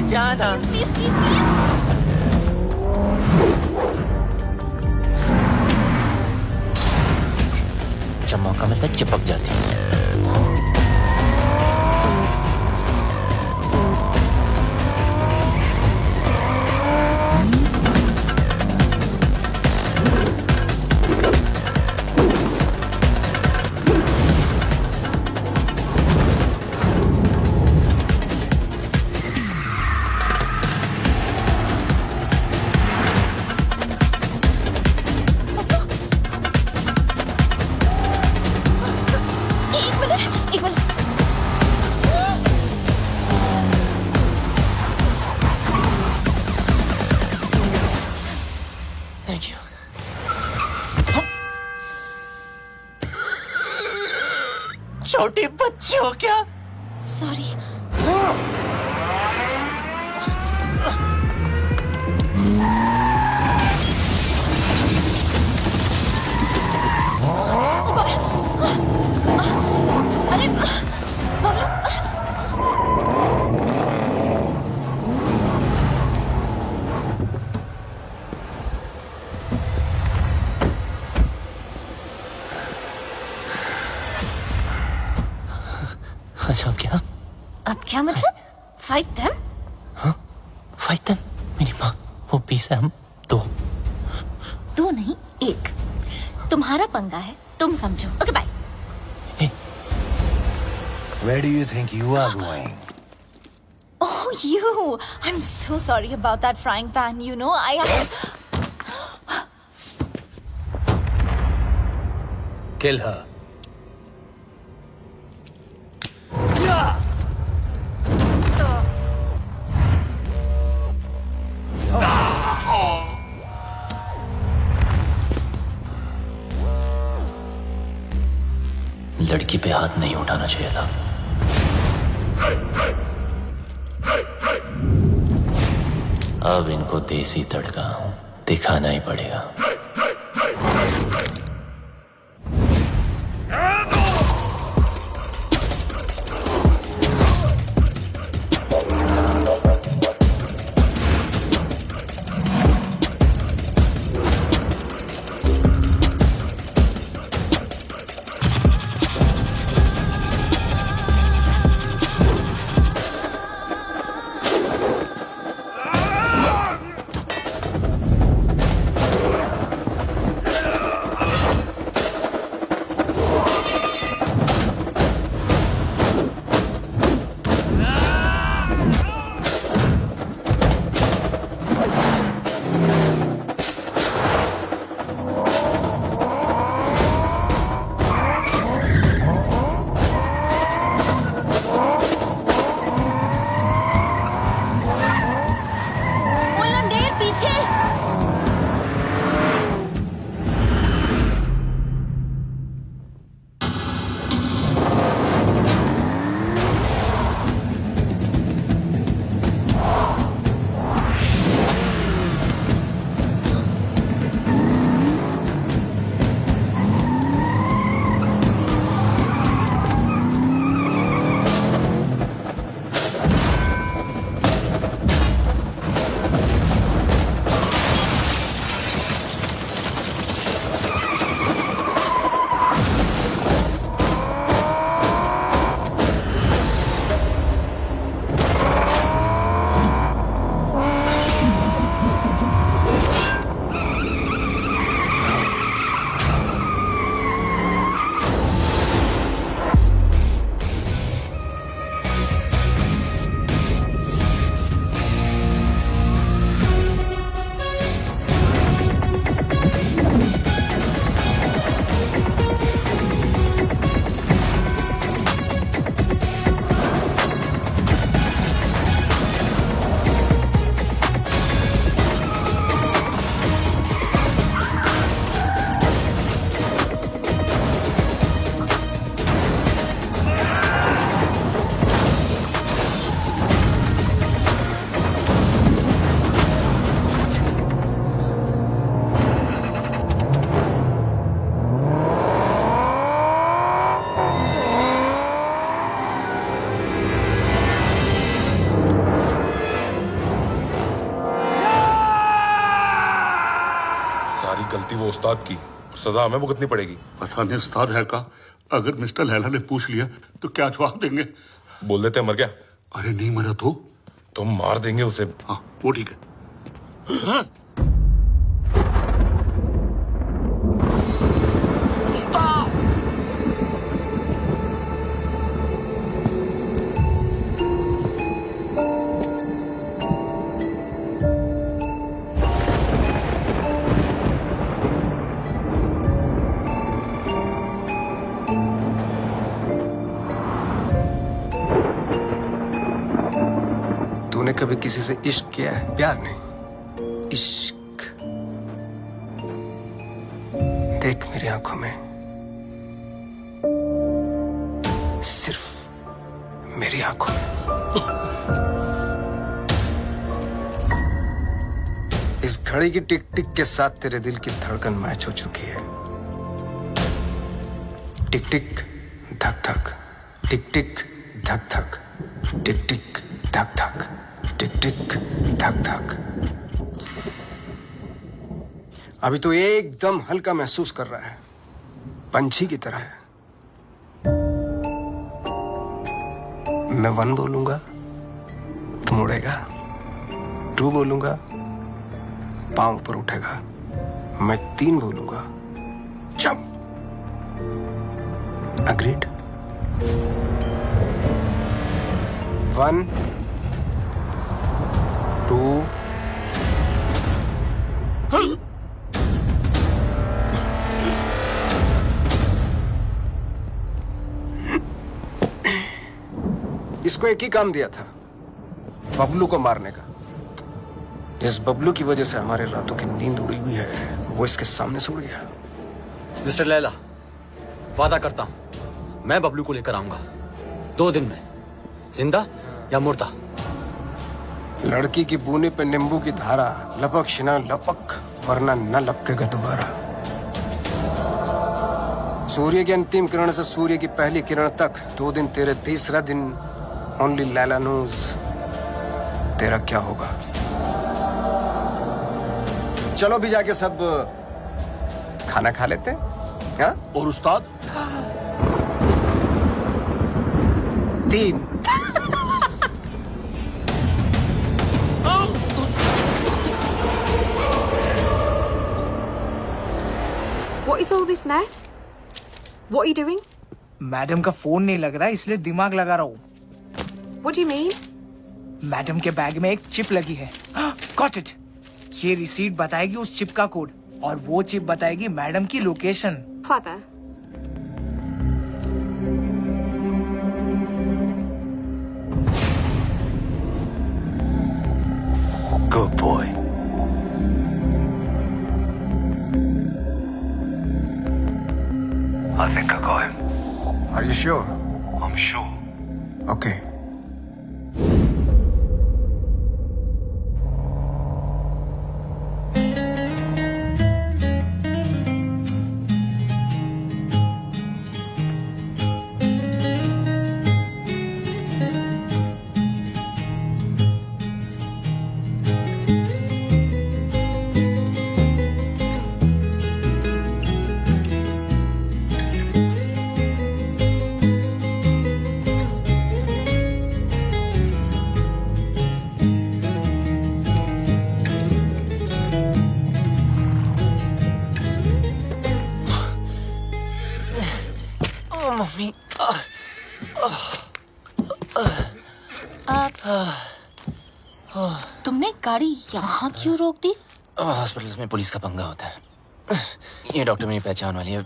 जाना। Please. जब मौका मिलता है चिपक जाती है। एक मिनट। Thank you. छोटी बच्ची हो क्या? सॉरी। अरे अच्छा, अब क्या मतलब? Fight them? हाँ, फाइट देम। मेरी माँ, वो 20 है, हम 2। 2 नहीं, 1। तुम्हारा पंगा है, तुम समझो। Okay bye. Where do you think you are going? Oh, you! I'm so sorry about that frying pan. You know, Kill her. लड़की पे हाथ नहीं उठाना चाहिए था। अब इनको देसी तड़का दिखाना ही पड़ेगा। गलती वो उस्ताद की, सजा हमें भुगतनी पड़ेगी। पता नहीं उस्ताद है का, अगर मिस्टर लैला ने पूछ लिया तो क्या जवाब देंगे? बोल देते मर गया। अरे नहीं मरा तो मार देंगे उसे। हाँ वो ठीक है। हाँ? तूने कभी किसी से इश्क किया है? प्यार नहीं, इश्क। देख मेरी आंखों में, सिर्फ मेरी आंखों में। इस घड़ी की टिक टिक के साथ तेरे दिल की धड़कन मैच हो चुकी है। टिक टिक धक धक, टिक टिक धक धक, टिक टिक धक धक, टिक टिक धक धक। अभी तो एकदम हल्का महसूस कर रहा है, पंछी की तरह है। मैं 1 बोलूंगा, तुम उड़ेगा। 2 बोलूंगा, पांव ऊपर उठेगा। मैं 3 बोलूंगा, जंप। अग्रीड? 1 2 इसको एक ही काम दिया था, बबलू को मारने का। जिस बबलू की वजह से हमारे रातों की नींद उड़ी हुई है, वो इसके सामने से उड़ गया। मिस्टर लैला, वादा करता हूं मैं बबलू को लेकर आऊंगा 2 दिन में, जिंदा या मुर्दा। लड़की की बूनी पे नींबू की धारा, लपक शिना लपक, वरना न लपकेगा दोबारा। सूर्य की अंतिम किरण से सूर्य की पहली किरण तक 2 दिन तेरे, तीसरा दिन ओनली लैला नोज तेरा क्या होगा। चलो भी जाके सब खाना खा लेते हैं। हाँ? और उस्ताद 3 What is all this mess? What are you doing? Madam का फोन नहीं लग रहा है इसलिए दिमाग लगा रहा हूँ। What do you mean? Madam के बैग में एक चिप लगी है। Got it. ये रिसीट बताएगी उस चिप का कोड और वो चिप बताएगी मैडम की location. Clever. Good boy. I think I got him. Are you sure? I'm sure. Okay. Mummy तुमने गाड़ी यहाँ क्यों रोक दी? हॉस्पिटल्स में पुलिस का पंगा होता है। ये डॉक्टर मेरी पहचान वाली है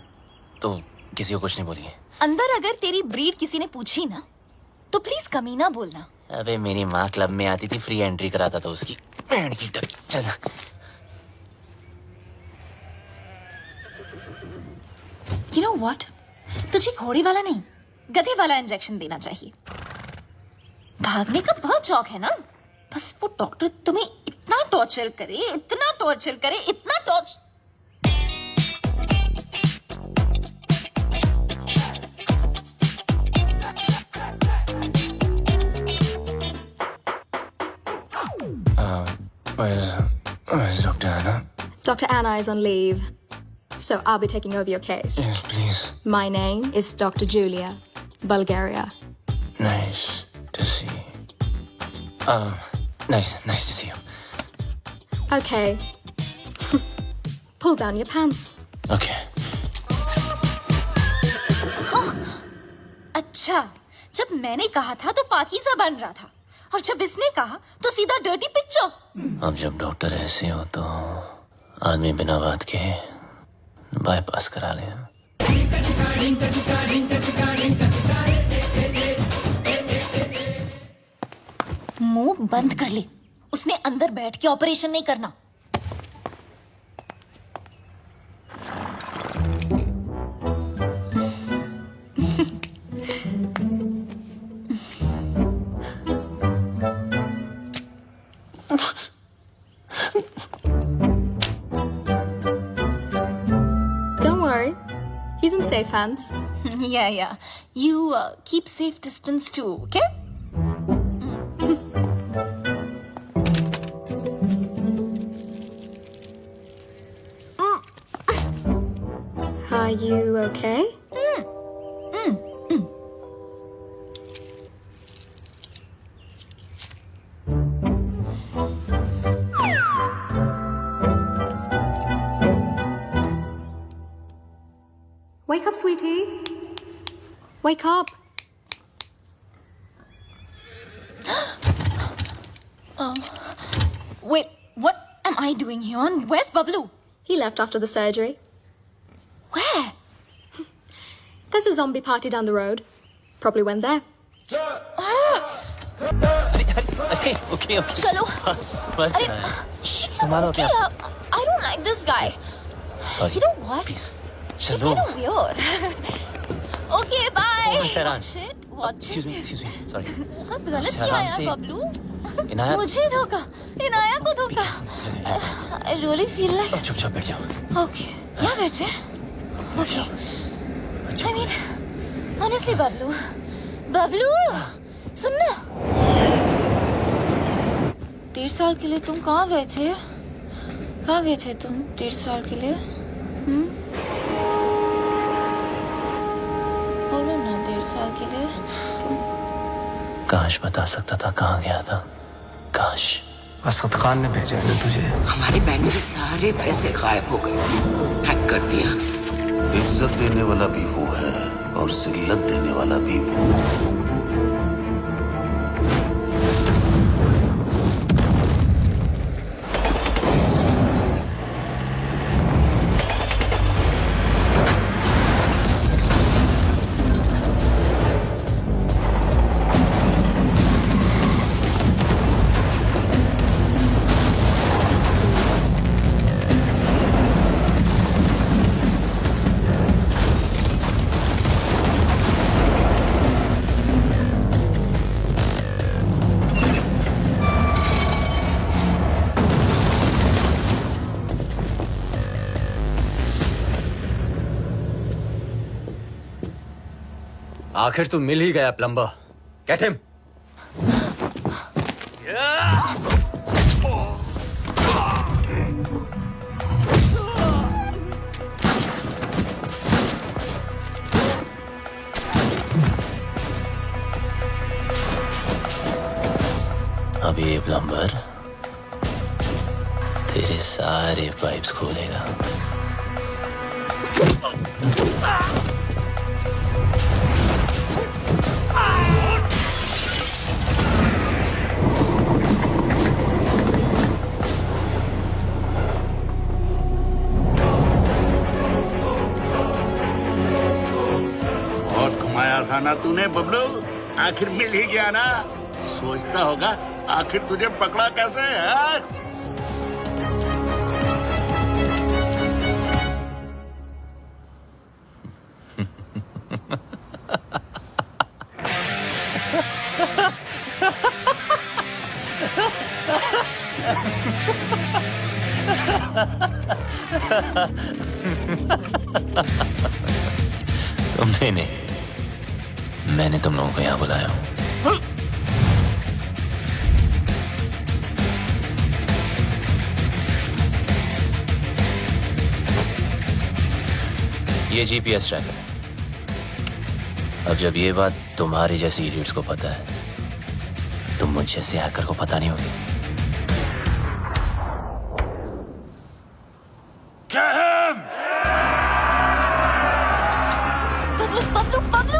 तो किसी को कुछ नहीं बोलिए। अंदर अगर तेरी ब्रीड किसी ने पूछी ना तो प्लीज कमीना बोलना। अबे मेरी माँ क्लब में आती थी, फ्री एंट्री कराता था उसकी। बैंड की टक चल। You know what? तुझे घोड़े वाला नहीं गधे वाला इंजेक्शन देना चाहिए। भागने का बहुत शौक है ना, बस वो डॉक्टर तुम्हें इतना टॉर्चर करे, इतना टॉर्चर करे, इतना torture. Where's Dr. Anna? Dr. Anna is on leave, so I'll be taking over your case. Yes, please. My name is Dr. Julia, Bulgaria. Nice to see. Nice to see you. Okay. Pull down your pants. Okay. हाँ, अच्छा, जब मैंने कहा था तो पाकीज़ा बन रहा था और जब इसने कहा तो सीधा डर्टी पिक्चर। अब जब डॉक्टर ऐसे हो तो आदमी बिना बात के बाईपास करा ले। मुंह बंद कर ले, उसने अंदर बैठ के ऑपरेशन नहीं करना। Don't worry, he's in safe hands. Yeah. You keep safe distance too, okay? Are you okay? Wake up, sweetie. Wake up. Wait, what am I doing here? And where's Bablu? He left after the surgery. Where? There's a zombie party down the road. Probably went there. Okay. चलो। बस संभालो क्या? I don't like this guy. Sorry. You know what? Please. You're चलो। kind of weird. Okay, bye. Oh, Sairan. Watch it. Watch Excuse it. me, excuse me. Sorry. बहुत गलत अच्छा, किया आराम यार से। बबलू। इनाया मुझे धोखा, इनाया को धोखा। I really feel like. चुपचाप बैठ जाओ। Okay, यहाँ बैठ रहे? Okay. I mean, honestly, Bablu, Bablu, सुनना। 1.5 साल के लिए तुम कहाँ गए थे? कहाँ गए थे तुम 1.5 साल के लिए? बोलो ना 1.5 साल के लिए तुम। काश बता सकता था कहाँ गया था। काश। असद खान ने भेजा है ना तुझे। हमारे बैंक से सारे पैसे गायब हो गए, हैक कर दिया। इज्जत देने वाला भी वो है और जिल्लत देने वाला भी वो। आखिर तू मिल ही गया प्लम्बर। Get him. अब ये प्लम्बर तेरे सारे पाइप्स खोलेगा। बहुत घुमाया था ना तूने बबलू, आखिर मिल ही गया ना। सोचता होगा आखिर तुझे पकड़ा कैसे है? तुमने नहीं, मैंने तुम लोगों को यहाँ बुलाया हूँ। ये जीपीएस ट्रैकर है। अब जब ये बात तुम्हारे जैसे इडियट्स को पता है, तो मुझ जैसे हैकर को पता नहीं होगी। Bablu, Bablu.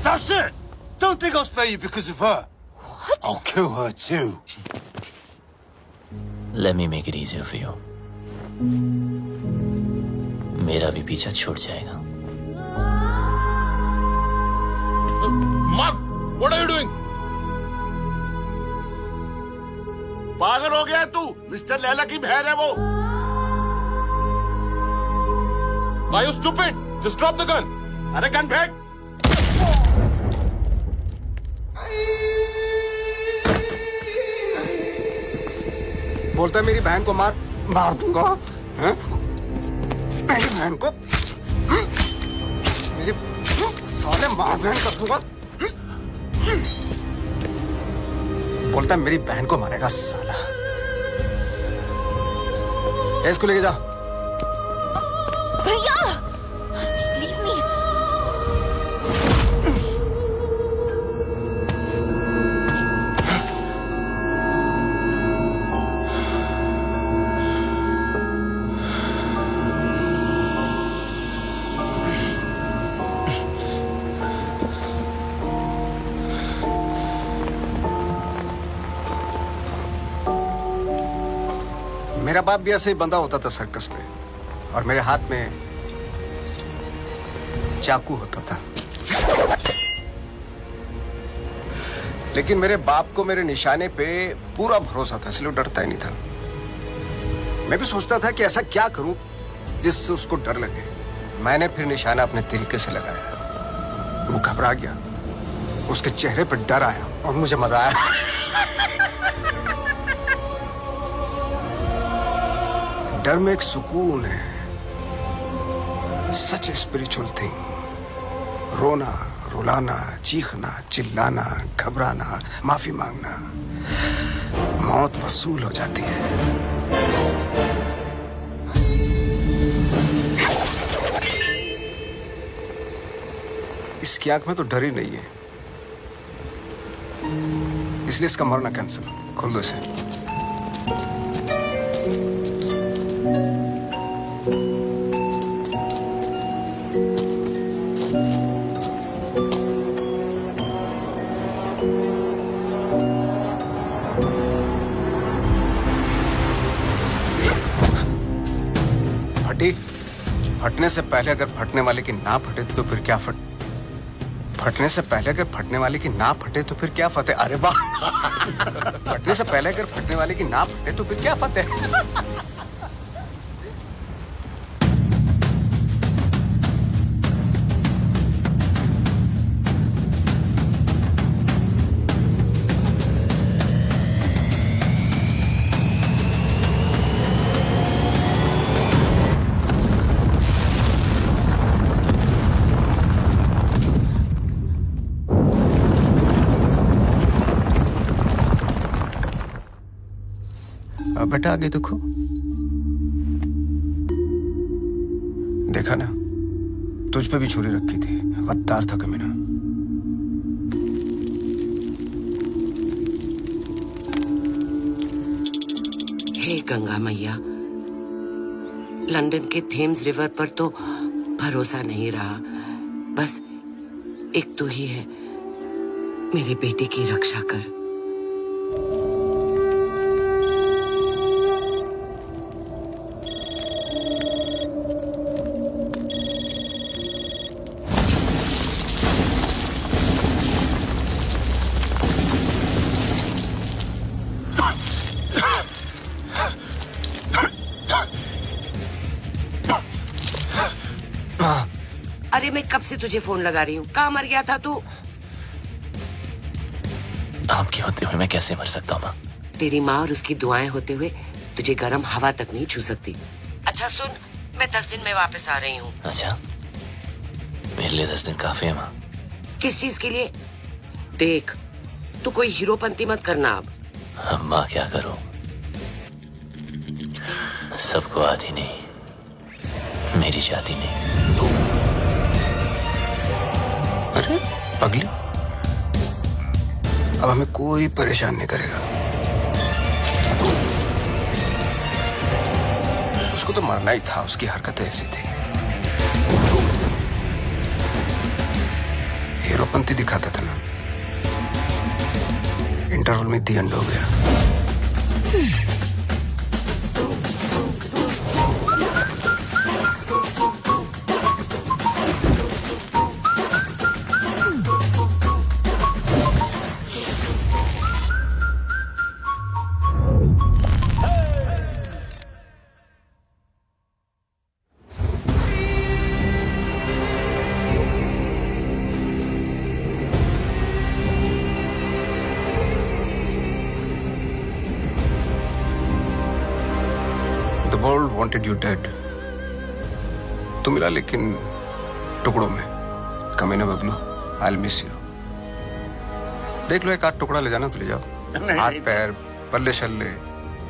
That's it! Don't think I'll spare you because of her. What? I'll kill her too. Let me make it easier for you. मेरा भी पीछा छूट जाएगा। Mark, what are you doing? पागल हो गया तू? मिस्टर लैला की बहन है वो। Are you stupid? Just drop the gun. अरे गन फेंक। बोलता है मेरी बहन को मार दूंगा। हैं? मेरी बहन को मेरी साले मार बहन कर दूंगा। बोलता है मेरी बहन को मारेगा साला। इसको लेके जा। भैया, just leave me. मेरा बाप भी ऐसे ही बंधा होता था सर्कस में, और मेरे हाथ में चाकू होता था। लेकिन मेरे बाप को मेरे निशाने पे पूरा भरोसा था, इसलिए डरता ही नहीं था। मैं भी सोचता था कि ऐसा क्या करूं जिससे उसको डर लगे। मैंने फिर निशाना अपने तरीके से लगाया। वो घबरा गया, उसके चेहरे पर डर आया और मुझे मजा आया। डर में एक सुकून है, सच स्पिरिचुअल थिंग। रोना, रुलाना, चीखना, चिल्लाना, घबराना, माफी मांगना, मौत वसूल हो जाती है। इसकी आंख में तो डर ही नहीं है, इसलिए इसका मरना कैंसिल। खोल दो इसे। फटने से पहले अगर फटने वाले की ना फटे तो फिर क्या फटने से पहले अगर फटने वाले की ना फटे तो फिर क्या फतेह। अरे वाह। फटने से पहले अगर फटने वाले की ना फटे तो फिर क्या फतेह। बेटा आगे देखो, देखा ना, तुझ पे भी छुरी रखी थी। गद्दार था कमीना। हे गंगा मैया, लंदन के थेम्स रिवर पर तो भरोसा नहीं रहा। बस एक तू ही है, मेरे बेटे की रक्षा कर। अरे मैं कब से तुझे फोन लगा रही हूँ, कहाँ मर गया था तू? आपके होते हुए मैं कैसे मर सकता हूँ माँ? तेरी माँ और उसकी दुआएं होते हुए तुझे गर्म हवा तक नहीं छू सकती। अच्छा सुन, मैं 10 दिन में वापस आ रही हूँ। अच्छा, मेरे लिए 10 दिन काफी है माँ। किस चीज के लिए? देख, तू कोई हीरोपंती मत करना अब। माँ क्या करूं, सबको आती नहीं, मेरी जाती नहीं। अरे पगली, अब हमें कोई परेशान नहीं करेगा। उसको तो मरना ही था, उसकी हरकतें ऐसी थी। हीरोपंती दिखाता था ना, इंटरवल में दी एंड हो गया। The world wanted you dead. तू मिला लेकिन टुकड़ों में। कमीना बबलू, I'll miss you. देख लो एक आध टुकड़ा ले जाना तो ले जाओ। हाथ पैर, पल्ले शल्ले,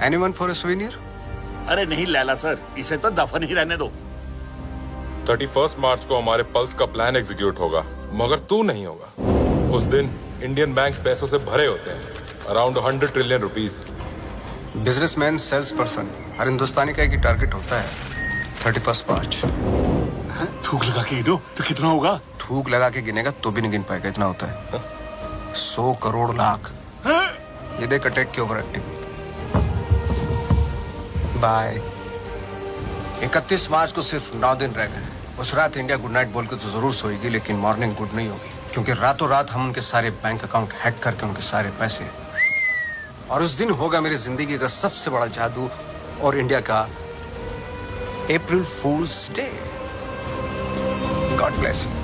anyone for a souvenir? अरे नहीं लैला सर, इसे तो दफन ही रहने दो। 31 मार्च को हमारे पल्स का प्लान एग्जीक्यूट होगा, मगर तू नहीं होगा। उस दिन इंडियन बैंक पैसों से भरे होते हैं, around 100 trillion rupees. Businessman, sales person, हर हिंदुस्तानी का एक ही टारगेट होता है। 31 मार्च। थूक लगा के गिनो तो कितना होगा? थूक लगा के गिनेगा तो भी नहीं गिन पाएगा, इतना होता है। 100 करोड़ लाख। ये देख अटैक की ओवर एक्टिंग। बाय। 31 मार्च को सिर्फ 9 दिन रह गए। उस रात इंडिया गुड नाइट बोल के तो जरूर सोएगी, लेकिन मॉर्निंग गुड नहीं होगी, क्योंकि रातों रात हम उनके सारे बैंक अकाउंट हैक करके उनके सारे पैसे, और उस दिन होगा मेरी जिंदगी का सबसे बड़ा जादू और इंडिया का अप्रैल फूल्स डे। God bless you.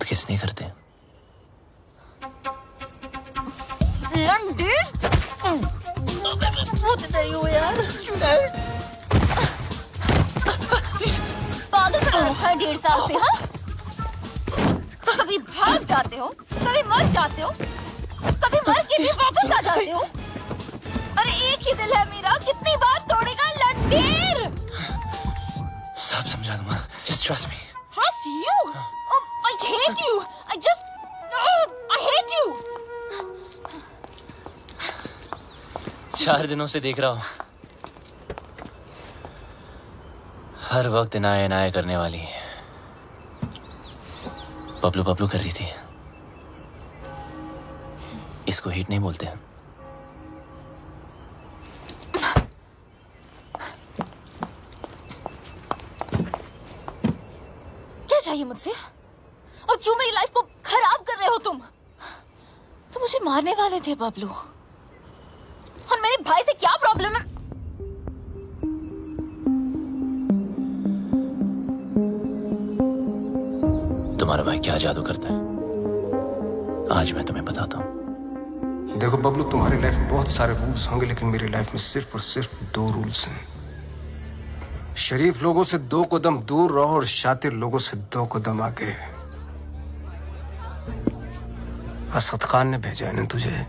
किस नहीं करते? पागल बना रखा है 1.5 साल से। हाँ, कभी भाग जाते हो, कभी मर जाते हो, कभी मर के भी वापस आ जाते हो। अरे एक ही दिल है मेरा, कितनी बार तोड़ेगा लंडेर? सब समझा दूंगा, just trust me. Trust you? I hate you. I hate you. 4 दिनों से देख रहा हूं, हर वक्त इनाया इनाया करने वाली बबलू बबलू कर रही थी। इसको हिट नहीं बोलते। क्या चाहिए मुझसे? और क्यों मेरी लाइफ को खराब कर रहे हो तुम? तो मुझे मारने वाले थे बबलू, और मेरे भाई से क्या प्रॉब्लम है? तुम्हारा भाई क्या जादू करता है, आज मैं तुम्हें बताता हूं। देखो बबलू, तुम्हारी लाइफ में बहुत सारे रूल्स होंगे, लेकिन मेरी लाइफ में सिर्फ और सिर्फ 2 रूल्स हैं। शरीफ लोगों से 2 कदम दूर रहो और शातिर लोगों से 2 कदम आगे। असद खान ने भेजा है ना तुझे?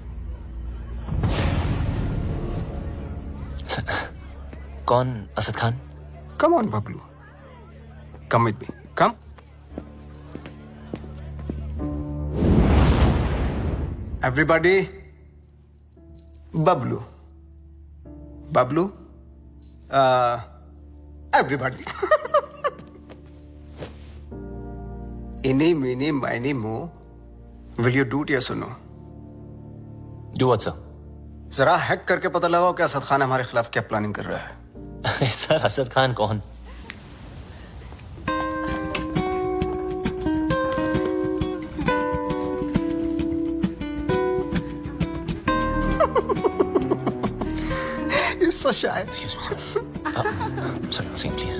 कौन Asad Khan? Come on Bablu, come with me, come. Everybody, Bablu Bablu, everybody. इनी मीनी माइनी मो, will you do it yes और नो? Do what sir? जरा हैक करके पता लगाओ कि असद खान हमारे खिलाफ क्या प्लानिंग कर रहा है। सर, असद खान कौन? He's so shy. Excuse me, sir. Sorry, scene, please.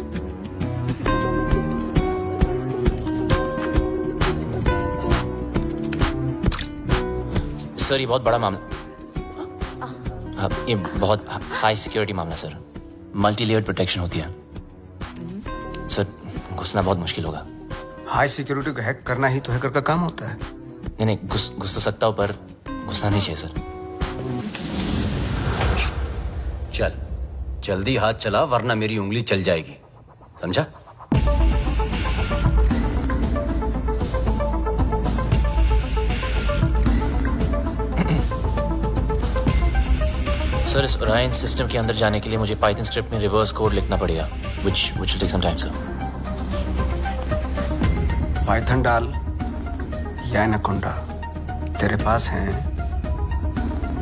Sir, ये बहुत बड़ा मामला, ये बहुत हाई सिक्योरिटी मामला सर। मल्टी लेयर्ड प्रोटेक्शन होती है सर, घुसना बहुत मुश्किल होगा। हाई सिक्योरिटी को हैक करना ही तो हैकर का काम होता है। नहीं नहीं, घुस तो सकता हूँ, पर घुसना नहीं चाहिए सर। चल, जल्दी हाथ चला, वरना मेरी उंगली चल जाएगी, समझा? सर इस ओरायन सिस्टम के अंदर जाने के लिए मुझे पाइथन स्क्रिप्ट में रिवर्स कोड लिखना पड़ेगा which will take some time sir. Python डाल या एनाकोंडा, तेरे पास हैं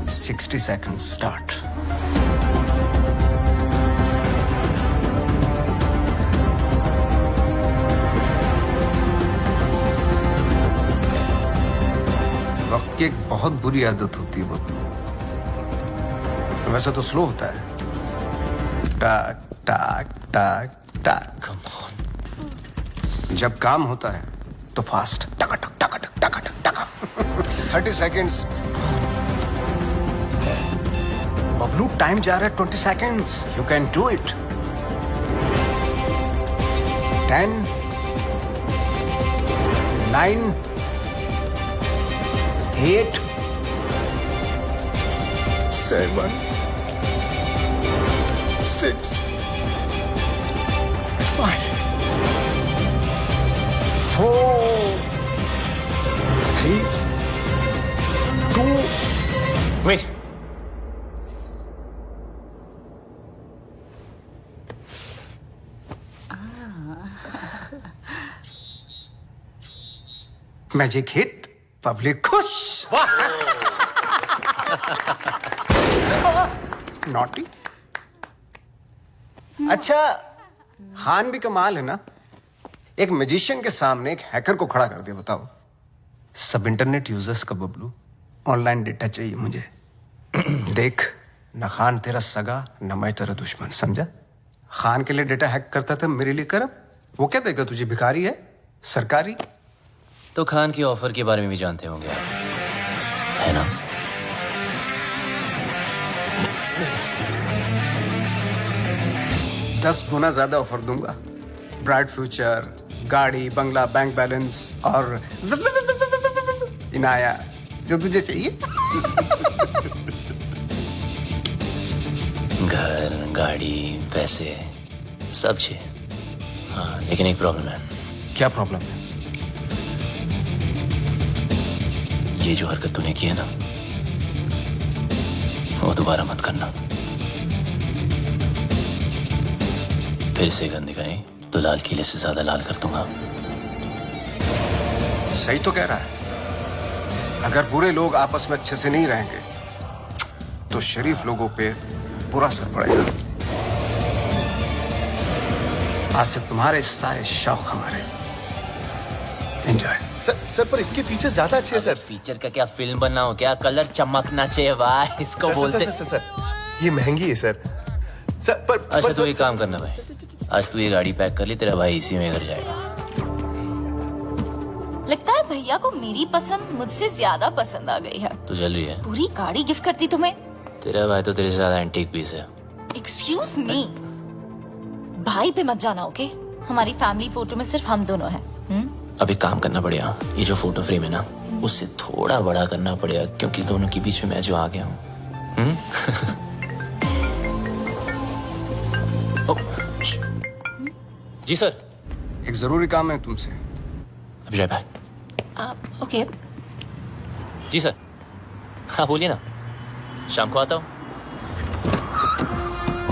60 seconds स्टार्ट। वक्त की एक बहुत बुरी आदत होती है बब्लू, वैसे तो स्लो होता है, टाक टाक टाक टाक। Come on. जब काम होता है तो फास्ट, टका टक टका टक टका टक टका। 30 seconds। बबलू टाइम जा रहा है 20 seconds। You can do it। 10 9 8 7 6 5 4 3 2 Wait. Magic hit, public खुश। नॉटी। अच्छा, खान भी कमाल है ना, एक मैजिशियन के सामने एक हैकर को खड़ा कर दिया। बताओ, सब इंटरनेट यूजर्स का बबलू, ऑनलाइन डेटा चाहिए मुझे। देख, न खान तेरा सगा न मैं तेरा दुश्मन, समझा? खान के लिए डेटा हैक करता था, मेरे लिए कर। वो क्या देगा तुझे, भिखारी है सरकारी? तो खान की ऑफर के बारे में भी जानते होंगे आप, है ना? दस गुना ज्यादा ऑफर दूंगा, ब्राइट फ्यूचर, गाड़ी, बंगला, बैंक बैलेंस और इनाया, जो तुझे चाहिए। घर, गाड़ी, पैसे सब चाहिए। हाँ, लेकिन एक प्रॉब्लम है। क्या प्रॉब्लम है? ये जो हरकत तूने की है ना, वो दोबारा मत करना। फिर से गंद दिखाई तो लाल किले से ज्यादा लाल कर दूंगा। सही तो कह रहा है। अगर बुरे लोग आपस में अच्छे से नहीं रहेंगे तो शरीफ लोगों पे बुरा असर पड़ेगा। आज से तुम्हारे सारे शौक हमारे। एंजॉय। सर पर इसके फीचर्स ज्यादा अच्छे हैं सर। फीचर का क्या, फिल्म बना हो क्या? कलर चमकना चाहिए भाई, इसको बोलते। सर ये महंगी है सर। सर पर अच्छा तो एक काम करना भाई, आज तू ये गाड़ी पैक कर ली, तेरा भाई इसी में घर जाएगा। लगता है भैया को मेरी पसंद मुझसे ज्यादा पसंद आ गई है। तू चल रही है? पूरी गाड़ी गिफ्ट करती तुम्हें। तेरा भाई तो तेरे से ज्यादा एंटीक पीस है। एक्सक्यूज मी, भाई पे मत जाना, ओके? हमारी फैमिली फोटो में सिर्फ हम दोनों हैं। अब एक काम करना पड़ेगा, ये जो फोटो फ्रेम है ना, उससे थोड़ा बड़ा करना पड़ेगा, क्योंकि दोनों के बीच में मैं जो आ गया हूँ। जी सर। एक जरूरी काम है तुमसे। अभी राइट बैक। ओके। जी सर। हाँ बोलिए ना, शाम को आता हूँ।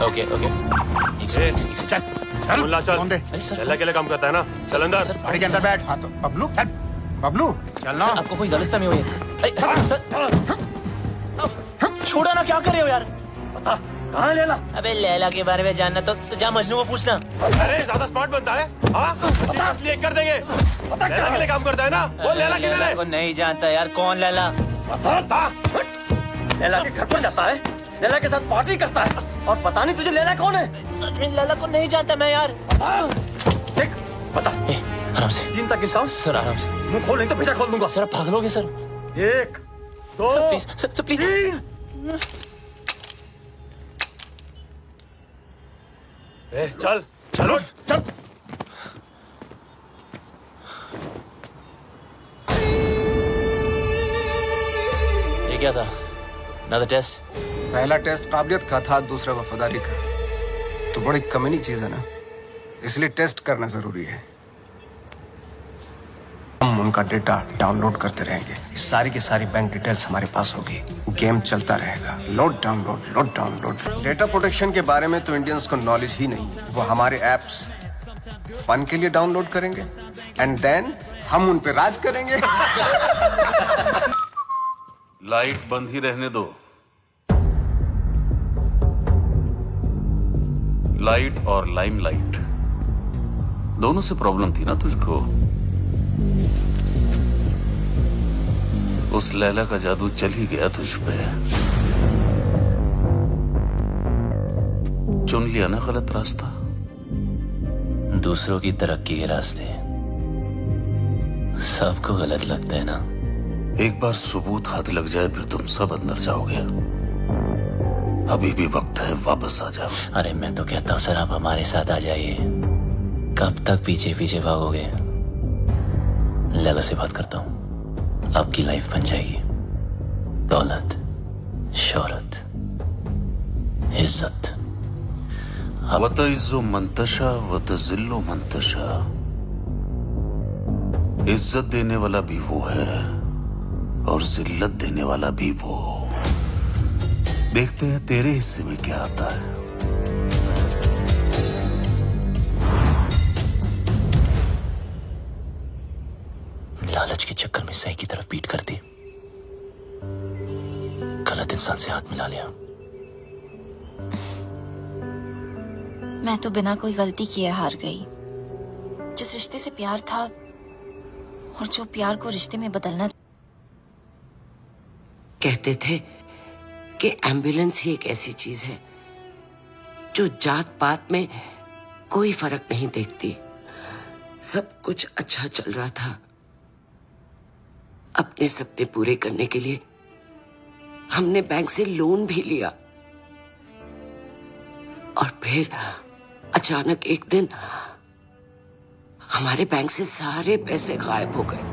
Okay okay. चल मुल्ला चल। लैला के लिए काम करता है ना, चल अंदर। गाड़ी के अंदर बैठ। हाँ तो बबलू बबलू चलना। सर आपको कोई गलतफहमी हुई है? अरे सर छोड़ो ना, क्या कर रहे हो यार? बता कहाँ है लैला? अबे लैला के बारे में जानना तो जा मजनू को पूछना। अरे ज्यादा स्मार्ट बनता है। हाँ असली कर देंगे। लैला के लिए काम करता है ना, वो लैला किधर है? लैला को नहीं जानता यार, कौन लैला? बता। लैला के घर पर जाता है, लैला के साथ पार्टी करता है, और पता नहीं तुझे लैला कौन है? सच में लैला को नहीं जानता मैं यार। देख बता। आराम से। 3 तक गिनता हूँ सर, आराम से। मुंह खोल नहीं तो पीछा खोल दूंगा। सर आप भाग लोगे sir. 1 2 sir please, sir please. 3। चल चलो चल। ये क्या था? Another test? पहला टेस्ट काबिलियत का था, दूसरा वफादारी का। तो बड़ी कमीनी चीज है ना, इसलिए टेस्ट करना जरूरी है। हम उनका डेटा डाउनलोड करते रहेंगे। सारी की सारी बैंक डिटेल्स हमारे पास होगी। गेम चलता रहेगा। Load download. डेटा प्रोटेक्शन के बारे में तो इंडियंस को नॉलेज ही नहीं। वो हमारे एप्स फन के लिए डाउनलोड करेंगे एंड देन हम उन पे राज करेंगे। लाइट बंद ही रहने दो। लाइट और लाइमलाइट दोनों से प्रॉब्लम थी ना तुझको। उस लैला का जादू चल ही गया तुझ पे। चुन लिया ना गलत रास्ता। दूसरों की तरक्की के रास्ते सबको गलत लगता है ना। एक बार सबूत हाथ लग जाए फिर तुम सब अंदर जाओगे। अभी भी वक्त है, वापस आ जाओ। अरे मैं तो कहता हूँ सर आप हमारे साथ आ जाइए। कब तक पीछे पीछे भागोगे? लैला से बात करता हूँ, आपकी लाइफ बन जाएगी। दौलत, शोहरत, इज्जत। वतइज़्ज़ु मंतशा वतज़िल्लु मंतशा। इज्जत देने वाला भी वो है और जिल्लत देने वाला भी वो। देखते हैं तेरे हिस्से में क्या आता है। लालच के चक्कर में सही की तरफ पीट कर दी, गलत इंसान से हाथ मिला लिया। मैं तो बिना कोई गलती किए हार गई। जिस रिश्ते से प्यार था और जो प्यार को रिश्ते में बदलना। कहते थे कि एम्बुलेंस ही एक ऐसी चीज है जो जात पात में कोई फर्क नहीं देखती। सब कुछ अच्छा चल रहा था। अपने सपने पूरे करने के लिए हमने बैंक से लोन भी लिया और फिर अचानक एक दिन हमारे बैंक से सारे पैसे गायब हो गए।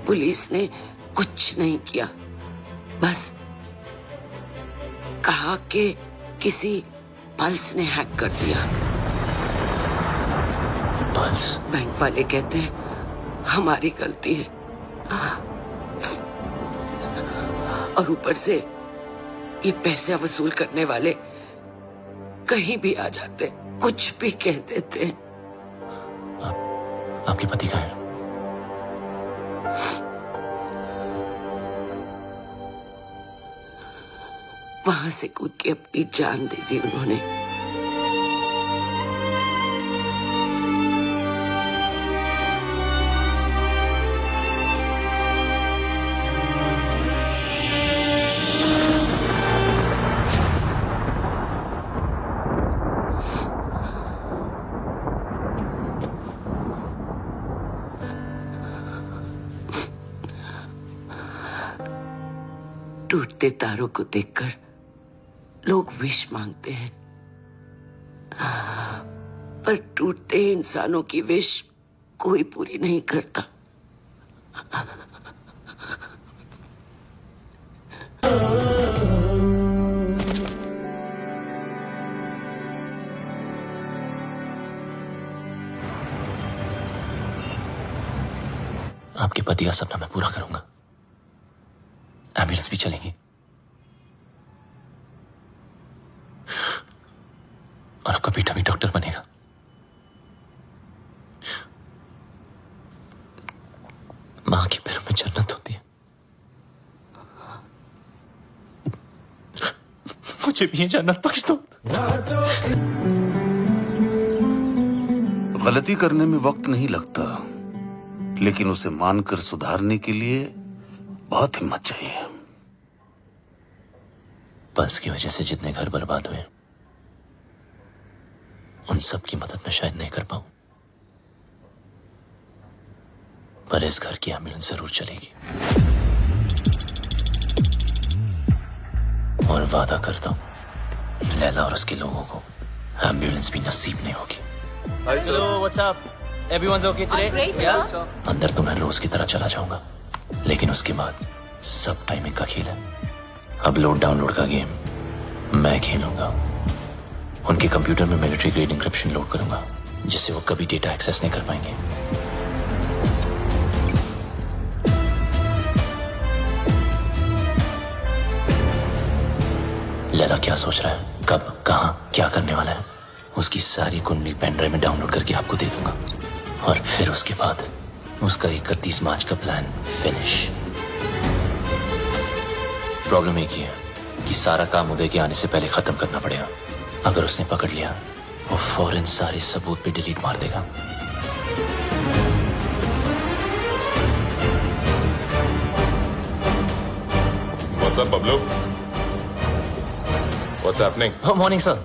पुलिस ने कुछ नहीं किया, बस कहा कि किसी पल्स ने हैक कर दिया। पल्स? बैंक वाले कहते हैं हमारी गलती है और ऊपर से ये पैसे वसूल करने वाले कहीं भी आ जाते, कुछ भी कह देते हैं। आपके पति कहाँ हैं? वहां से कूद के अपनी जान दे दी उन्होंने। टूटते तारों को देखकर लोग विश मांगते हैं, पर टूटते इंसानों की विश कोई पूरी नहीं करता। आपके पति का सपना मैं पूरा करूंगा। एम्बुलेंस भी चलेगी और आपका बेटा भी डॉक्टर बनेगा। मां के पैरों में जन्नत होती है। मुझे भी ये जन्नत बख्श दो। गलती करने में वक्त नहीं लगता, लेकिन उसे मानकर सुधारने के लिए बहुत हिम्मत चाहिए। पल्स की वजह से जितने घर बर्बाद हुए उन सब की मदद मैं शायद नहीं कर पाऊं, पर इस घर की एम्बुलेंस जरूर चलेगी। और वादा करता हूं लैला और उसके लोगों को एम्बुलेंस भी नसीब नहीं होगी। Hello, what's up? Everyone's okay today? Great, Yeah. sir. अंदर तो मैं रोज की तरह चला जाऊंगा, लेकिन उसके बाद सब टाइमिंग का खेल है। अब लोड डाउनलोड का गेम मैं खेलूंगा। उनके कंप्यूटर में मिलिट्री ग्रेड इंक्रिप्शन लोड करूंगा, जिससे वो कभी डेटा एक्सेस नहीं कर पाएंगे। लैला क्या सोच रहा है, कब, कहाँ, क्या करने वाला है, उसकी सारी कुंडली पेन ड्राइव में डाउनलोड करके आपको दे दूंगा। और फिर उसके बाद उसका 31 मार्च का प्लान फिनिश। प्रॉब्लम एक ही है कि सारा काम उदय के आने से पहले खत्म करना पड़ेगा। अगर उसने पकड़ लिया वो फौरन सारे सबूत पे डिलीट मार देगा। What's up, Bablu? What's happening? Oh, morning, sir.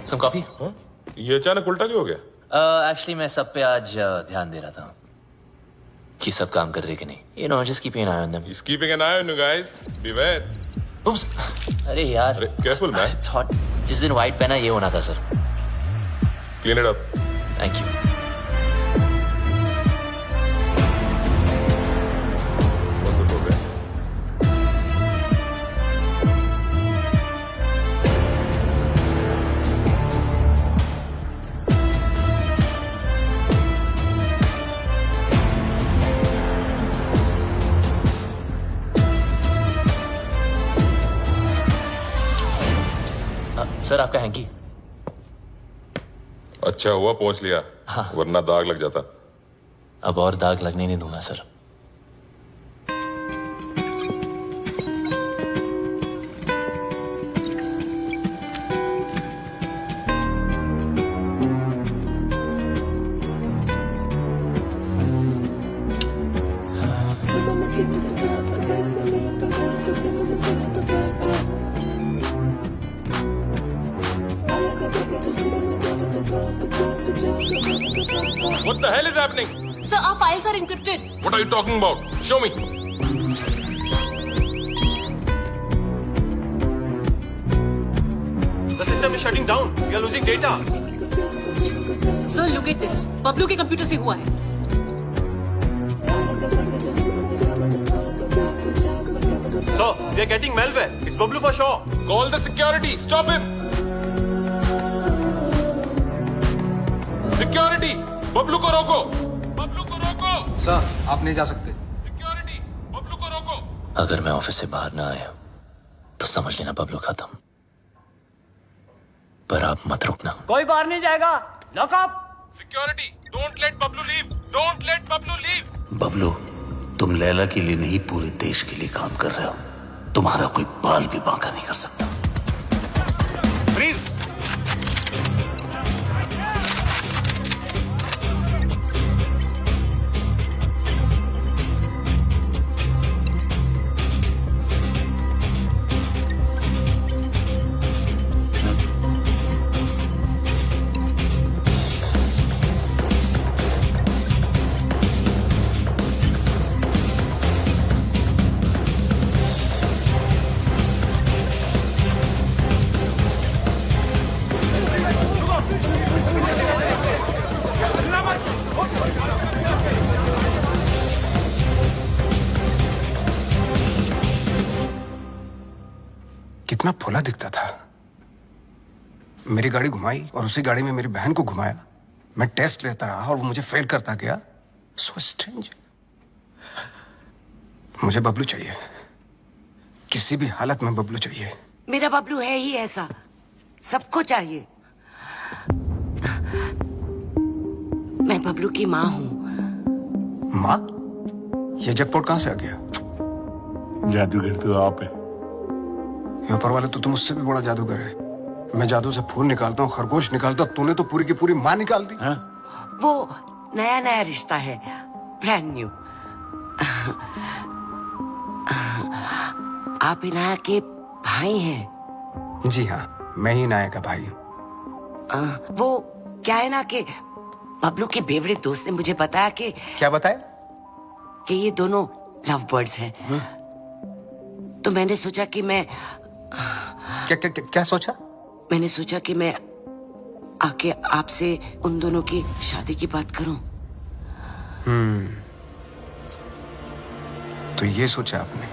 Some coffee? ये अचानक उल्टा क्यों हो गया? Actually, मैं सब पे आज ध्यान दे रहा था कि सब काम कर रहे कि नहीं. You know, just keeping an eye on them. He's keeping an eye on you guys. Beware. Oops. अरे यार. अरे, careful man. It's hot. जिस दिन white पहना ये होना था sir. Clean it up. Thank you. Sir आपका हैंकी। अच्छा हुआ पहुंच लिया, वरना दाग लग जाता। अब और दाग लगने नहीं दूंगा sir. What the hell is happening? Sir, our files are encrypted. What are you talking about? Show me. The system is shutting down. We are losing data. Sir, look at this. Bablu के computer से हुआ है। Sir, we are getting malware. It's Bablu for sure. Call the security. Stop him. Security. Bablu को रोको। बबलू को रोको। Sir, आप नहीं जा सकते। सिक्योरिटी, बबलू को रोको। अगर मैं ऑफिस से बाहर ना आया तो समझ लेना बबलू खत्म। पर आप मत रुकना। कोई बाहर नहीं जाएगा। Lock up. Security, don't let Bablu leave. Don't let Bablu leave. Bablu, तुम लैला के लिए नहीं पूरे देश के लिए काम कर रहे हो। तुम्हारा कोई बाल भी बांका नहीं कर सकता। प्लीज कितना फुला दिखता था। मेरी गाड़ी घुमाई और उसी गाड़ी में मेरी बहन को घुमाया। मैं टेस्ट लेता रहा और वो मुझे फेल करता गया। So strange. मुझे बबलू चाहिए, किसी भी हालत में बबलू चाहिए। मेरा बबलू है ही ऐसा, सबको चाहिए। मैं बबलू की माँ हूँ। माँ? ये जैकपॉट कहाँ से आ गया? जादूगर तो आप है। ये ऊपर वाले तो तुम उससे भी बड़ा जादूगर है। मैं जादू से फूल निकालता हूँ, खरगोश निकालता हूँ, तूने तो पूरी की पूरी माँ निकाल दी। वो नया नया रिश्ता है, ब्रांड न्यू। आप इनाया के भाई हैं? जी हाँ, मैं ही इनाया का भाई हूँ। वो क्या है ना कि बबलू के बेवड़े दोस्त ने मुझे बताया कि क्या बताया? कि ये दोनों लव बर्ड्स हैं। तो मैंने सोचा कि मैं क्या सोचा? मैंने सोचा कि मैं आके आपसे उन दोनों की शादी की बात करूं। तो ये सोचा आपने?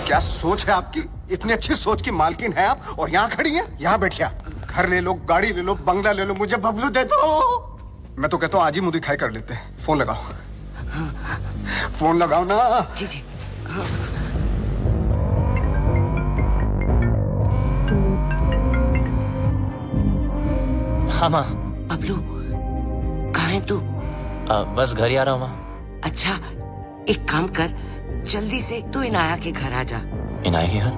क्या सोच है आपकी? इतनी अच्छी सोच की मालकिन है आप और यहाँ खड़ी हैं? यहाँ बैठिया। घर ले लो, गाड़ी ले लो, बंगला ले लो, मुझे बबलू दे दो। मैं तो कहता हूँ आज ही मुंह दिखाई कर लेते हैं। फोन लगाओ। फोन लगाओ ना। जी जी। हाँ माँ। बबलू कहाँ है तू? बस घर ही आ रहा हूँ माँ। अच्छा एक काम कर, जल्दी से तू इनाया के घर आ जा। इनाया के घर?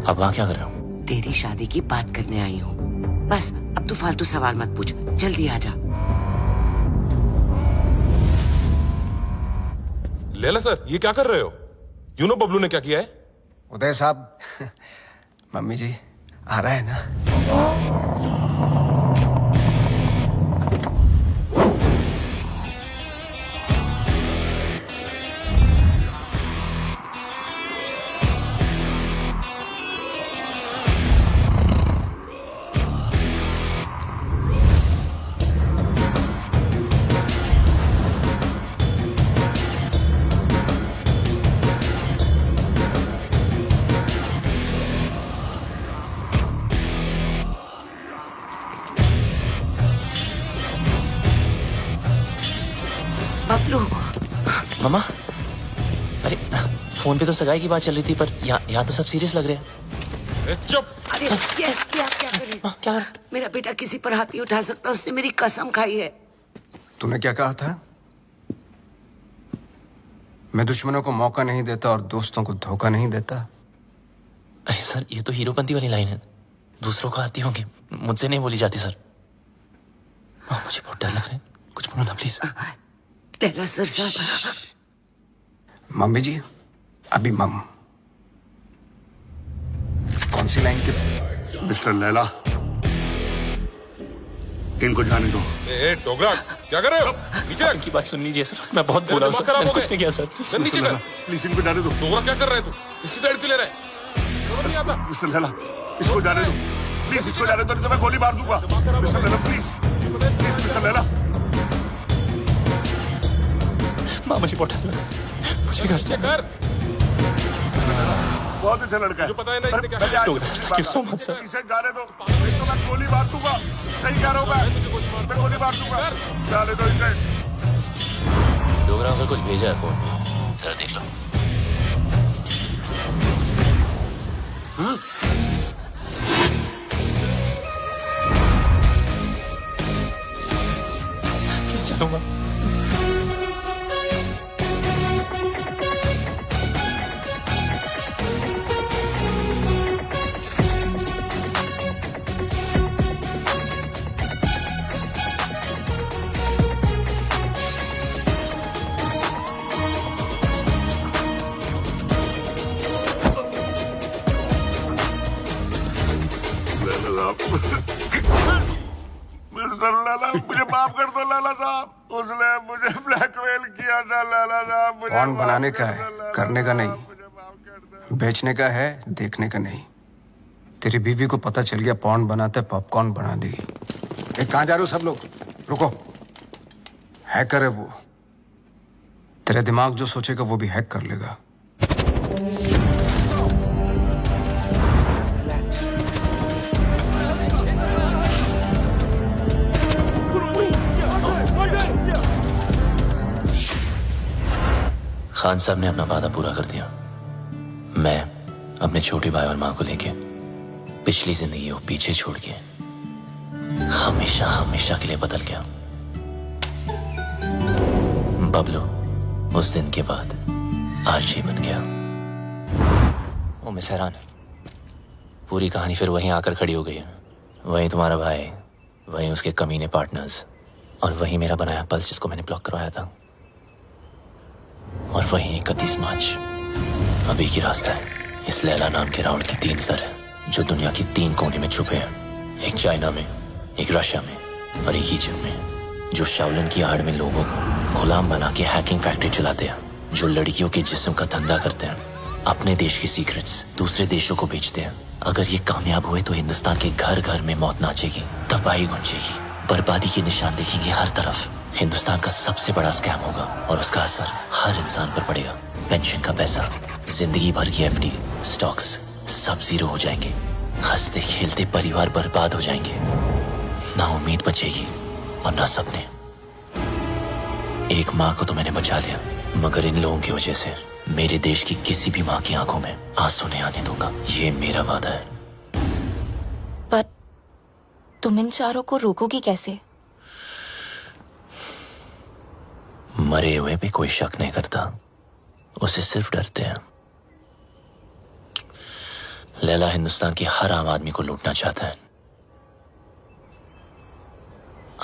अब वहाँ क्या कर रहे हो? तेरी शादी की बात करने आई हूँ। बस अब तू फालतू सवाल मत पूछ, जल्दी आ जा। लैला सर, ये क्या कर रहे हो? यू नो बबलू ने क्या किया है? उदय साहब, मम्मी जी आ रहा है ना? बबलू। मामा, अरे फोन पे तो सगाई की बात चल रही थी, पर यहाँ तो सब सीरियस लग रहे हैं। चुप। अरे ये क्या करे? क्या? मेरा बेटा किसी पर हाथ नहीं उठा सकता, उसने मेरी कसम खाई है। तूने क्या कहा था? मैं दुश्मनों को मौका नहीं देता और दोस्तों को धोखा नहीं देता। अरे सर, ये तो हीरोपंती वाली लाइन है, दूसरों को आती होगी, मुझसे नहीं बोली जाती सर। मुझे बहुत डर लग रहा है, कुछ बोलो ना प्लीज। लैला सर साहब। मम्मी जी, अभी मम कौन सी लाइन के? मिस्टर लैला, इनको जाने दो। ए डोगरा, क्या कर रहे हो? नीचे की बात सुन लीजिए सर, मैं बहुत बोला हूं सर, मैंने कुछ नहीं किया सर। नीचे कर। प्लीज इनको जाने दो। डोगरा क्या कर रहे है तू? इसी साइड क्यों ले रहा है? समझ नहीं आता। मिस्टर लैला, इसको जाने दो प्लीज, इसको जाने दो, नहीं तो मैं गोली मार दूंगा। Mister Laila please, mister Laila. माँ मुझे बहुत डर लगा, मुझे घर कर। बहुत अच्छा लड़का है, जो पता है ना इसने क्या Dogra sir, thank you so much sir. इसे जाने दो, नहीं तो मैं गोली मार दूंगा। सही कह रहा हूँ मैं गोली मार दूंगा। जाने दो इसे। डोगरा अंकल कुछ भेजा है फोन में, जरा देख लो। किस चलूंगा? मिस्टर लैला, मुझे माफ कर दो लैला साहब, उसने मुझे ब्लैकमेल किया था लैला साहब। पॉन बनाने का है, करने का नहीं। बेचने का है, देखने का नहीं। तेरी बीवी को पता चल गया पॉन बनाते पॉपकॉर्न बना दी। कहाँ जा रहे हो सब लोग? रुको। हैकर है वो, तेरा दिमाग जो सोचेगा वो भी हैक कर लेगा। खान साहब ने अपना वादा पूरा कर दिया। मैं अपने छोटे भाई और माँ को लेके पिछली जिंदगी को पीछे छोड़ के हमेशा हमेशा के लिए बदल गया। बबलू उस दिन के बाद आरजी बन गया। ओ मिस हैरान, पूरी कहानी फिर वहीं आकर खड़ी हो गई है। वहीं तुम्हारा भाई, वहीं उसके कमीने पार्टनर्स, और वहीं मेरा बनाया पल्स जिसको मैंने ब्लॉक करवाया था, और वहीं 31 मार्च अभी की रास्ता है। इस लैला नाम के राउंड की 3 सर है जो दुनिया की 3 कोने में छुपे हैं। एक चाइना में, एक रशिया में और एक ईजिप्ट में, जो शाओलिन की आड़ में लोगों को गुलाम बना के हैकिंग फैक्ट्री चलाते हैं, जो लड़कियों के जिस्म का धंधा करते हैं, अपने देश की सीक्रेट्स दूसरे देशों को बेचते हैं। अगर ये कामयाब हुए तो हिंदुस्तान के घर घर में मौत नाचेगी, तबाही गूंजेगी, बर्बादी के निशान देखेंगे हर तरफ। हिंदुस्तान का सबसे बड़ा स्कैम होगा और उसका असर हर इंसान पर पड़ेगा। पेंशन का पैसा, जिंदगी भर की एफडी, स्टॉक्स सब जीरो हो जाएंगे। हंसते खेलते परिवार बर्बाद हो जाएंगे। ना उम्मीद बचेगी और ना सपने। एक माँ को तो मैंने बचा लिया, मगर इन लोगों की वजह से मेरे देश की किसी भी माँ की आंखों में आंसू नहीं आने दूंगा। ये मेरा वादा है। तुम इन चारों को रोकोगी कैसे? मरे हुए भी कोई शक नहीं करता, उसे सिर्फ डरते हैं। लैला हिंदुस्तान की हर आम आदमी को लूटना चाहता है।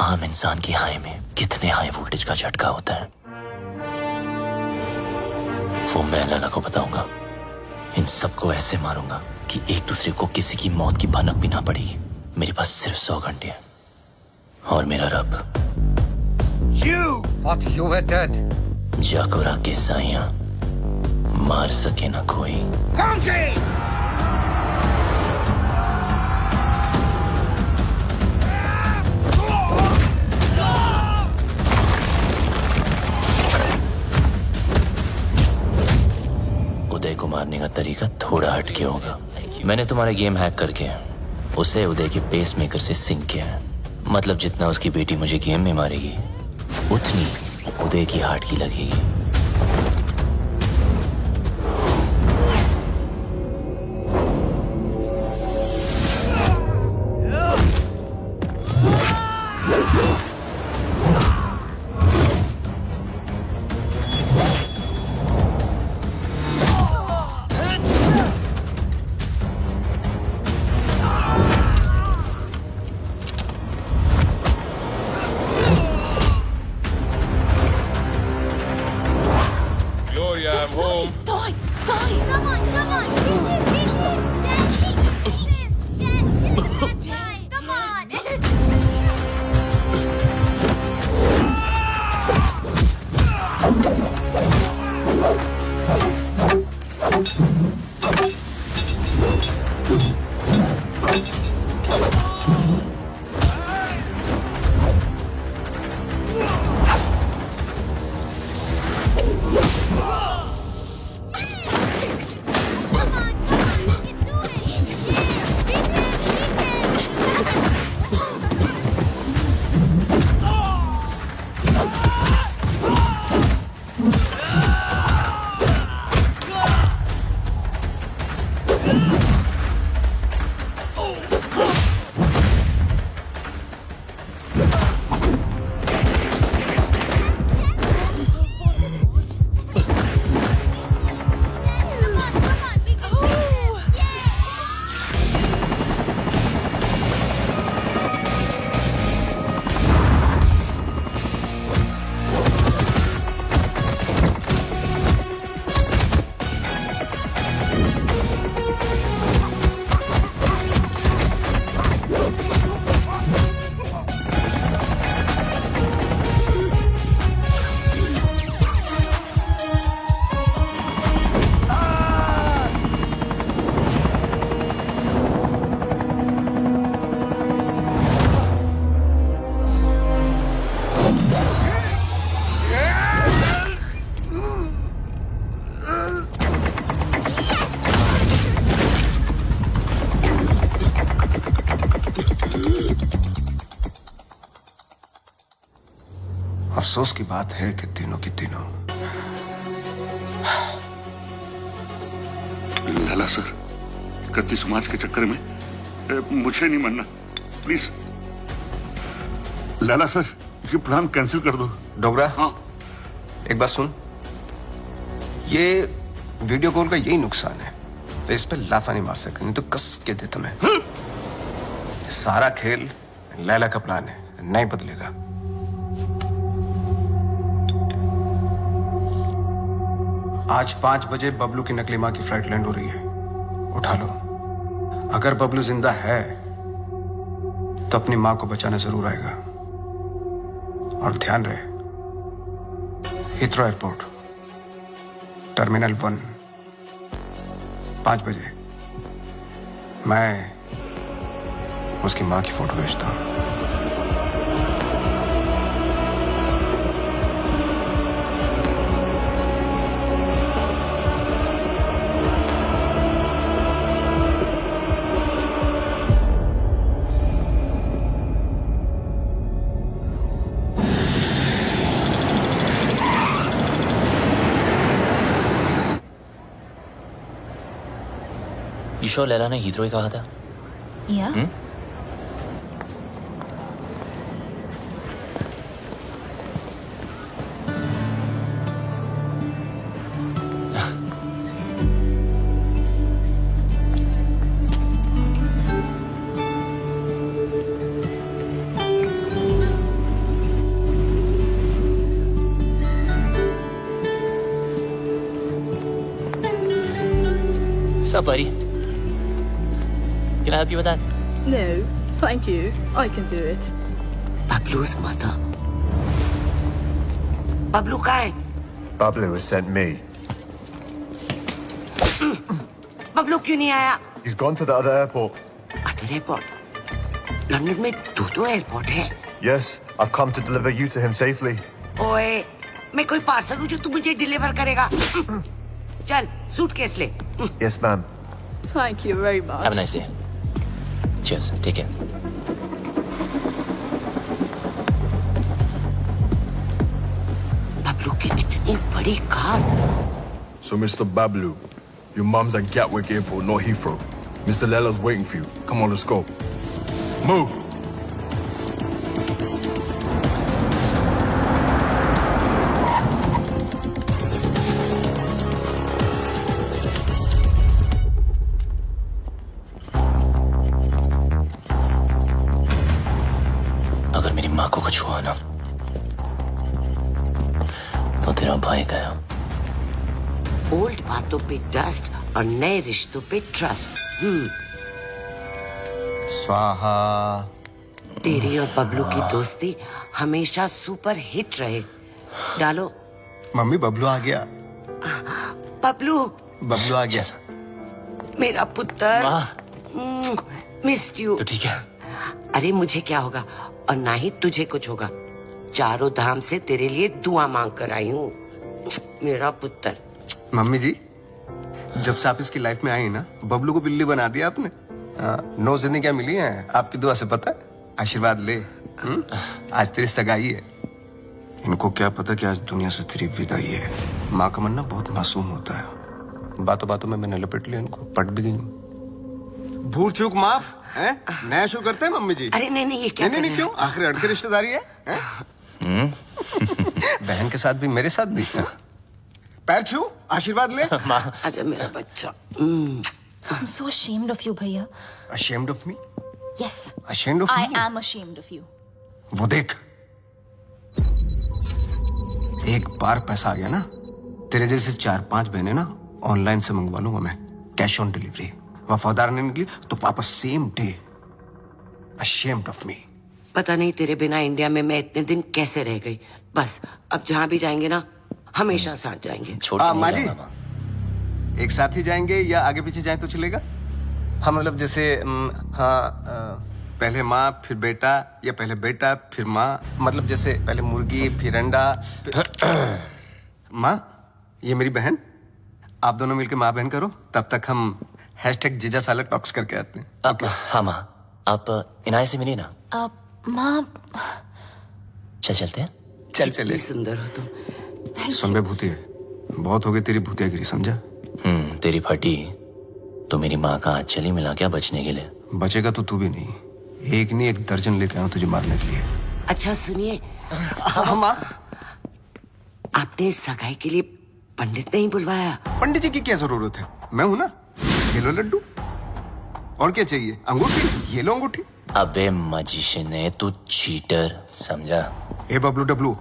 आम इंसान की हाई में कितने हाई वोल्टेज का झटका होता है वो मैं लैला को बताऊंगा। इन सबको ऐसे मारूंगा कि एक दूसरे को किसी की मौत की भनक भी ना पड़ेगी। मेरे पास सिर्फ 100 घंटे हैं और मेरा रब जाकोरा के साइयां मार सके ना कोई। उदय को मारने का तरीका थोड़ा हटके होगा। मैंने तुम्हारे गेम हैक करके उसे उदय के पेस मेकर से सिंक किया है। मतलब जितना उसकी बेटी मुझे गेम में मारेगी उतनी उदय की हार्ट की लगेगी। अफसोस की बात है कि तीनों की तीनों। लैला सर, 31 मार्च के चक्कर में मुझे नहीं मरना, प्लीज। लैला सर, ये प्लान कैंसिल कर दो। डोगरा, हाँ एक बात सुन। ये वीडियो कॉल का यही नुकसान है, फेस पे लाफा नहीं मार सकते, नहीं तो कस के देता मैं। सारा खेल लैला का प्लान है, नहीं बदलेगा। आज 5 बजे बबलू की नकली मां की फ्लाइट लैंड हो रही है, उठा लो। अगर बबलू जिंदा है तो अपनी मां को बचाने जरूर आएगा। और ध्यान रहे, हिथ्रो एयरपोर्ट, टर्मिनल 1, 5 बजे मैं उसकी मां की फोटो भेजता हूं। ईशो लैला ने हीथ्रो ही कहा था। या Sup, buddy? Can I help you with that? No, thank you. I can do it. Bablu's mother. Bablu कहाँ है? Bablu has sent me. Bablu क्यों नहीं आया? He's gone to the other airport. Other airport? London में दो airport है? Yes, I've come to deliver you to him safely. ओए, मैं कोई पार्सल हूँ जो तू मुझे डिलीवर करेगा? चल, सूटकेस ले. Yes, ma'am. Thank you very much. Have a nice day. Cheers. Take care. Bablu की इतनी बड़ी car. So, Mr. Bablu, your mom's at Gatwick Airport, not Heathrow. Mr. Lela's waiting for you. Come on, let's go. Move! अगर मेरी माँ को कुछ हुआ ना तो तेरा भाई गया. ओल्ड बातों पे डस्ट और नए रिश्तों पे ट्रस्ट. स्वाहा. तेरी और बबलू की दोस्ती हमेशा सुपर हिट रहे. डालो. मम्मी बबलू आ गया. बबलू. बबलू आ गया. मेरा पुत्र. Missed you. तो ठीक है. अरे मुझे क्या होगा और ना ही तुझे कुछ होगा. चारों धाम से तेरे लिए दुआ मांग कर आई हूँ मेरा पुत्र. मम्मी जी, जब से आप इसकी लाइफ में आई ना, बबलू को बिल्ली बना दिया आपने. 9 जिंदगियां मिली हैं आपकी दुआ से. पता है, आशीर्वाद ले. आज तेरी सगाई है. इनको क्या पता कि आज दुनिया से तेरी विदाई है. माँ का मन ना बहुत मासूम होता है. बातों बातों में मैंने लपेट लिया इनको. पट भी गई. भूल चूक माफ है. नया शो करते हैं मम्मी जी. अरे नहीं ये क्या. नहीं क्यों, आखिर अड़के रिश्तेदारी है. बहन के साथ भी मेरे साथ भी. पैर छू, आशीर्वाद ले. आजा मेरा बच्चा. I'm so ashamed of you, भैया. Ashamed of me? Yes. Ashamed of me? I am ashamed of you. वो देख, एक बार पैसा आ गया ना, तेरे जैसे 4-5 बहनें ना ऑनलाइन से मंगवा लूंगा मैं. Cash on delivery. वफादार नहीं निकली तो वापस same day. Ashamed of me. पता नहीं तेरे बिना इंडिया में मैं इतने दिन कैसे रह गई. बस अब जहाँ भी जाएंगे ना हमेशा साथ जाएंगे. माँ जी, एक साथ ही जाएंगे या आगे पीछे जाए तो चलेगा? हाँ मतलब जैसे पहले माँ फिर बेटा, या पहले बेटा फिर माँ. मतलब जैसे पहले मुर्गी फिर अंडा. माँ, ये मेरी बहन. आप दोनों मिलकर माँ बहन करो. तब तक हम #जीजा साला टॉक्स करके आते हैं. हाँ माँ, आप इनाया से मिलिए ना. माँ. चलते हैं. चले. सुंदर हो तुम. सुन बे भूतिया, बहुत हो गई तेरी भूतियागिरी, समझा? तेरी फटी तो मेरी माँ का हाथ चली मिला क्या बचने के लिए? बचेगा तो तू भी नहीं. एक नहीं 1 दर्जन लेके आऊं तुझे मारने के लिए. अच्छा सुनिए. हाँ माँ. आपने सगाई के लिए पंडित नहीं बुलवाया? पंडित जी की क्या जरूरत है, मैं हूं ना. ये लो लड्डू. और क्या चाहिए? अंगूठी. ये लो अंगूठी. अबे मजिशियन है तू, चीटर, समझा? ए बबलू डब्लू,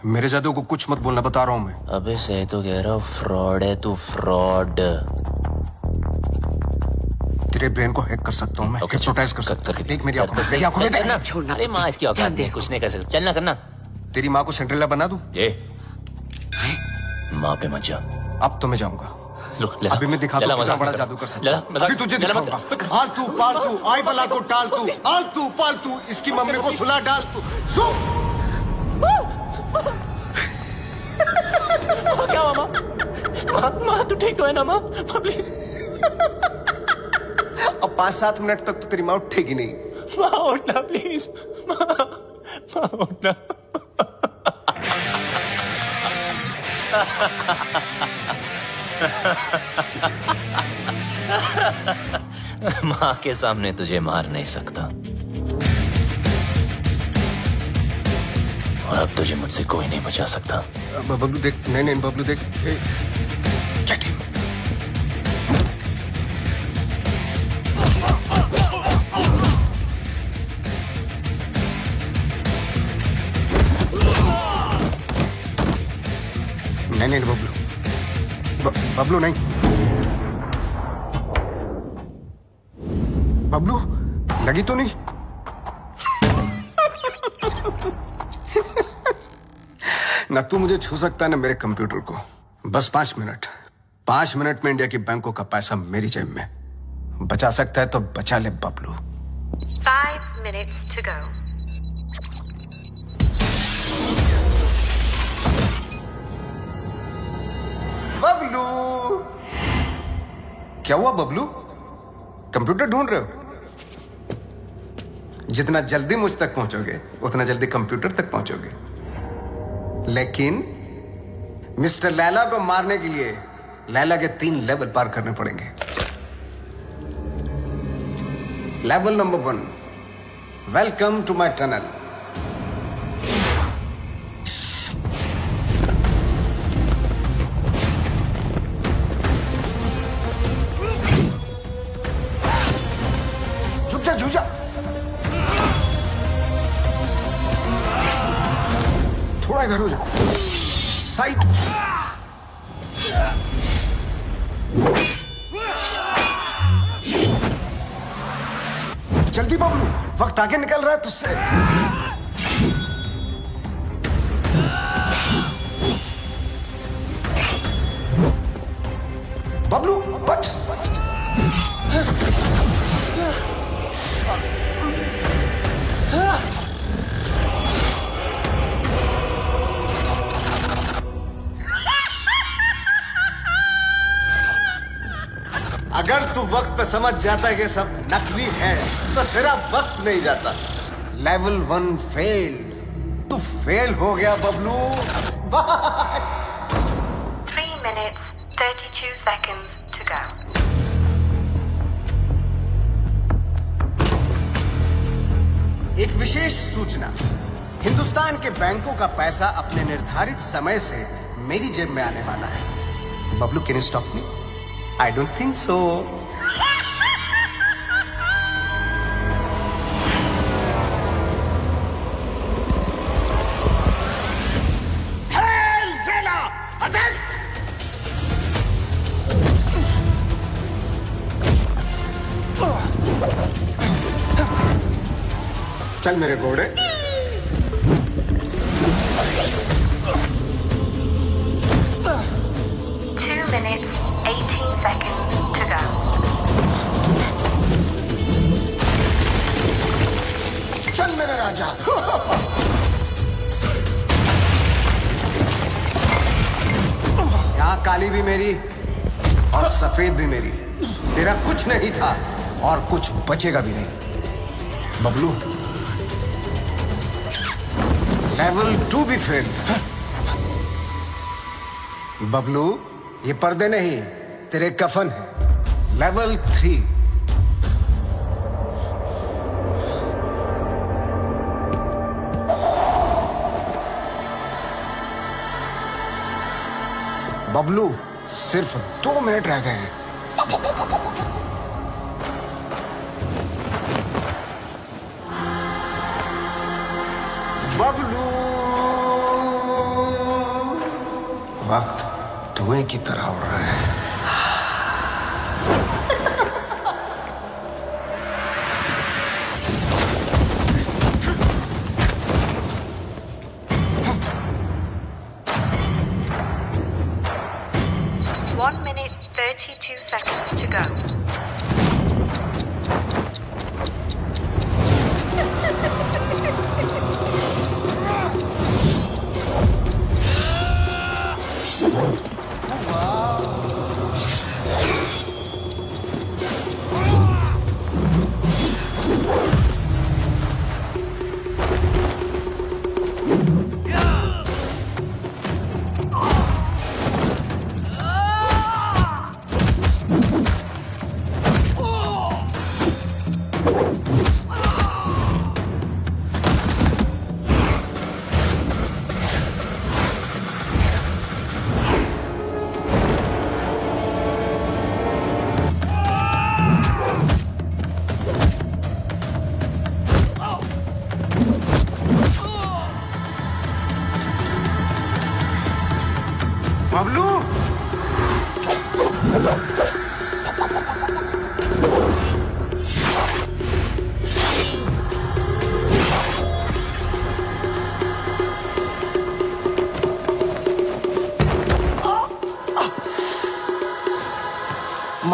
मेरे जादू को कुछ मत बोलना, बता रहा हूं मैं. अबे सही तो कह रहा हूँ, फ्रॉड है तू, फ्रॉड. तेरे ब्रेन को हैक कर सकता हूँ मैं. हिप्नोटाइज कर सकता हूँ. देख मेरी आंखों में. मेरी आंखों में देख. छोड़ना. अरे माँ इसकी औकात नहीं, कुछ नहीं कर सकता. चलना करना. तेरी माँ को सिंड्रेला बना दूं? माँ पे मत जा. अब तो मैं जाऊंगा. अभी मैं दिखा दूं कितना बड़ा जादू कर सकता हूं. अभी तुझे दिखाऊंगा. आलतू पालतू आई बला को टाल तू. आलतू पालतू इसकी मम्मी को सुला डाल तू. क्या हुआ माँ? माँ तू ठीक तो है ना माँ? प्लीज. अब 5-7 मिनट तक तो तेरी माँ उठेगी नहीं. माँ उठना प्लीज. माँ उठना. माँ के सामने तुझे मार नहीं सकता और अब तुझे मुझसे कोई नहीं बचा सकता. बबलू देख. नहीं बबलू देख. नहीं बबलू. बबलू नहीं. बबलू लगी तो नहीं? ना तू मुझे छू सकता है ना मेरे कंप्यूटर को। बस 5 मिनट। 5 मिनट में इंडिया की बैंकों का पैसा मेरी जेब में। बचा सकता है तो बचा ले Bablu. 5 minutes to go. Bablu क्या हुआ बबलू? कंप्यूटर ढूंढ रहे हो? जितना जल्दी मुझ तक पहुंचोगे उतना जल्दी कंप्यूटर तक पहुंचोगे। लेकिन मिस्टर लैला को मारने के लिए लैला के 3 लेवल पार करने पड़ेंगे। Level number 1, welcome to my tunnel. झुक जा झुक जा। थोड़ा इधर हो जा। साइड। जल्दी बबलू, वक्त आगे निकल रहा है तुझसे। बबलू बच। अगर तू वक्त पे समझ जाता है कि सब नकली है तो तेरा वक्त नहीं जाता। Level 1 failed. तू फेल हो गया Bablu. Bye. 3 minutes, 32 seconds to go. एक विशेष सूचना। हिंदुस्तान के बैंकों का पैसा अपने निर्धारित समय से मेरी जेब में आने वाला है। Bablu can you stop me? I don't think so. Hail Layla! Attack! चल मेरे घोड़े। Two minutes, 18 seconds to go. चल मेरे राजा। यहाँ काली भी मेरी और सफेद भी मेरी। तेरा कुछ नहीं था और कुछ बचेगा भी नहीं। बबलू लेवल 2 भी फेल। बबलू ये पर्दे नहीं तेरे कफन है। लेवल 3। बबलू सिर्फ 2 मिनट रह गए हैं। बबलू वक्त धुएं की तरह उड़ रहा है। One minute, 32 seconds to go.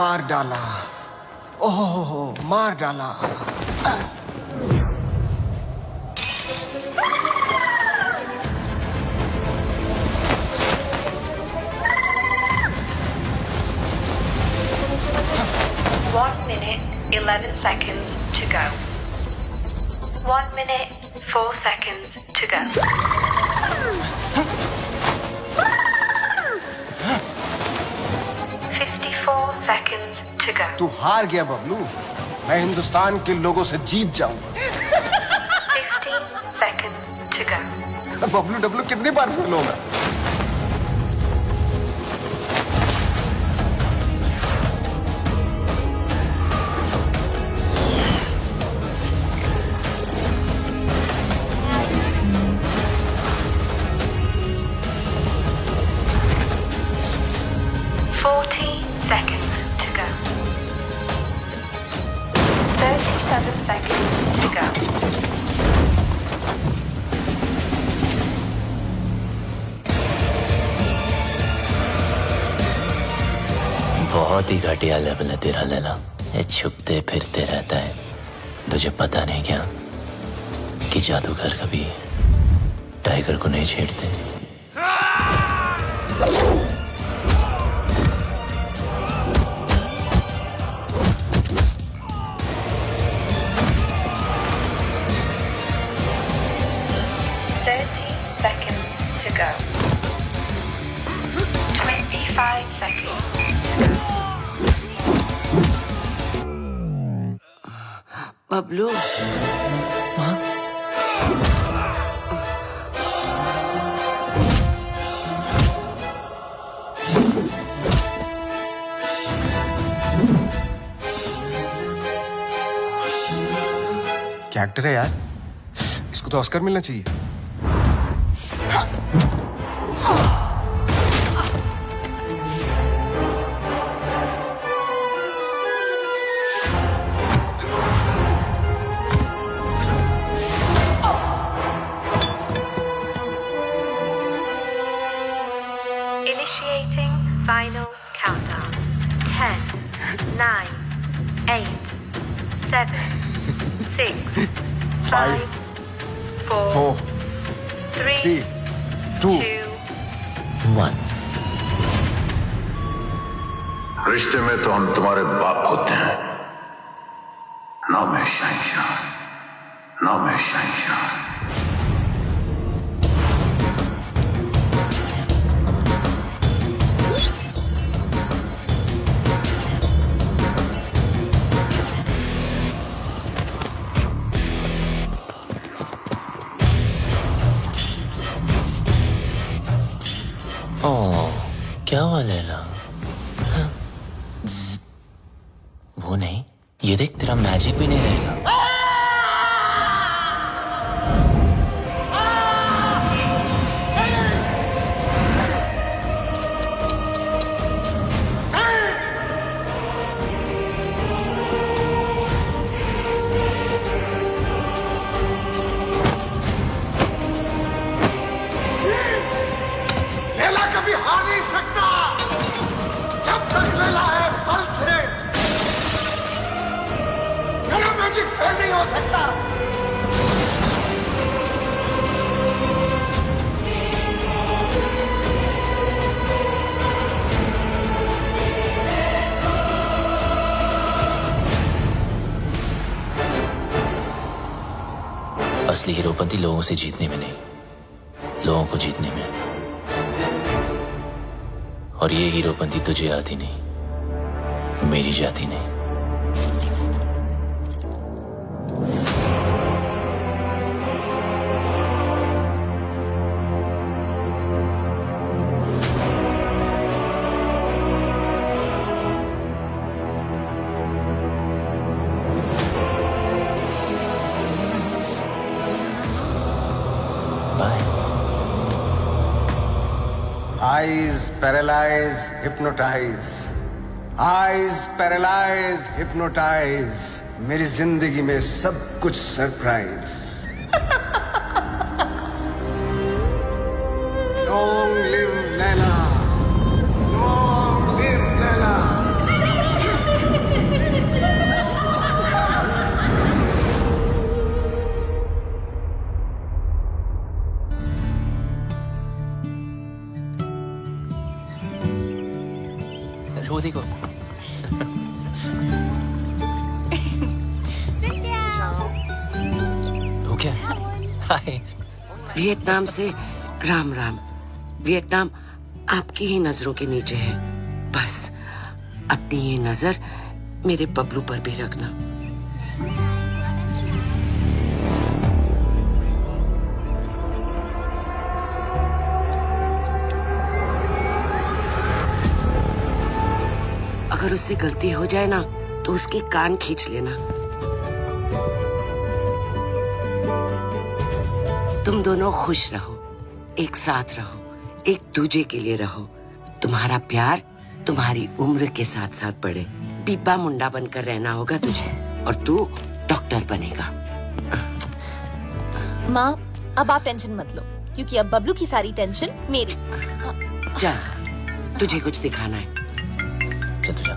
मार डाला, ओह मार डाला। One minute, 11 seconds to go. 1 minute, 4 seconds to go. 54 seconds to go. तू हार गया बबलू, मैं हिंदुस्तान के लोगों से जीत जाऊंगा। 15 seconds to go. Bablu Dablu कितनी बार फेल होगा? बहुत ही घटिया लेवल है तेरा लैला। ये छुपते फिरते रहता है, तुझे पता नहीं क्या कि जादूगर कभी टाइगर को नहीं छेड़ते। बबलू, क्या एक्टर है यार, इसको तो ऑस्कर मिलना चाहिए। Initiating final countdown. 10, 9, 8, 7, 6, 5, 4, 3, 2, 1। रिश्ते में तो हम तुम्हारे बाप होते हैं, ना मैं शहंशाह, ना मैं शहंशाह। क्या हुआ लैला? वो नहीं, ये देख तेरा मैजिक भी नहीं रहेगा। लैला कभी हार नहीं सकता, जब तक लैला है बल से मेरा मैजिक फेल नहीं हो सकता। असली हीरोपंती लोगों से जीतने में नहीं, लोगों को जीतने में। और ये हीरोपंती तुझे आती नहीं, मेरी जाती नहीं। Eyes paralyze, hypnotize. Eyes paralyze, hypnotize. मेरी जिंदगी में सब कुछ surprise. Long live Laila. Long live Laila. वो देखो। हो क्या? हाय। वियतनाम से राम राम। वियतनाम आपकी ही नजरों के नीचे है, बस अपनी ये नजर मेरे बबलू पर भी रखना। अगर उससे गलती हो जाए ना तो उसके कान खींच लेना। तुम दोनों खुश रहो, एक साथ रहो, एक दूजे के लिए रहो। तुम्हारा प्यार तुम्हारी उम्र के साथ साथ बढ़े। पीपा मुंडा बनकर रहना होगा तुझे, और तू डॉक्टर बनेगा। माँ, अब आप टेंशन मत लो, क्योंकि अब बबलू की सारी टेंशन मेरी। चल, तुझे कुछ दिखाना है। चल तू जा।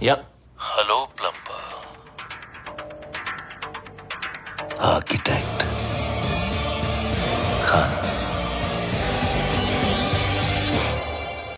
यप। Hello plumber, architect.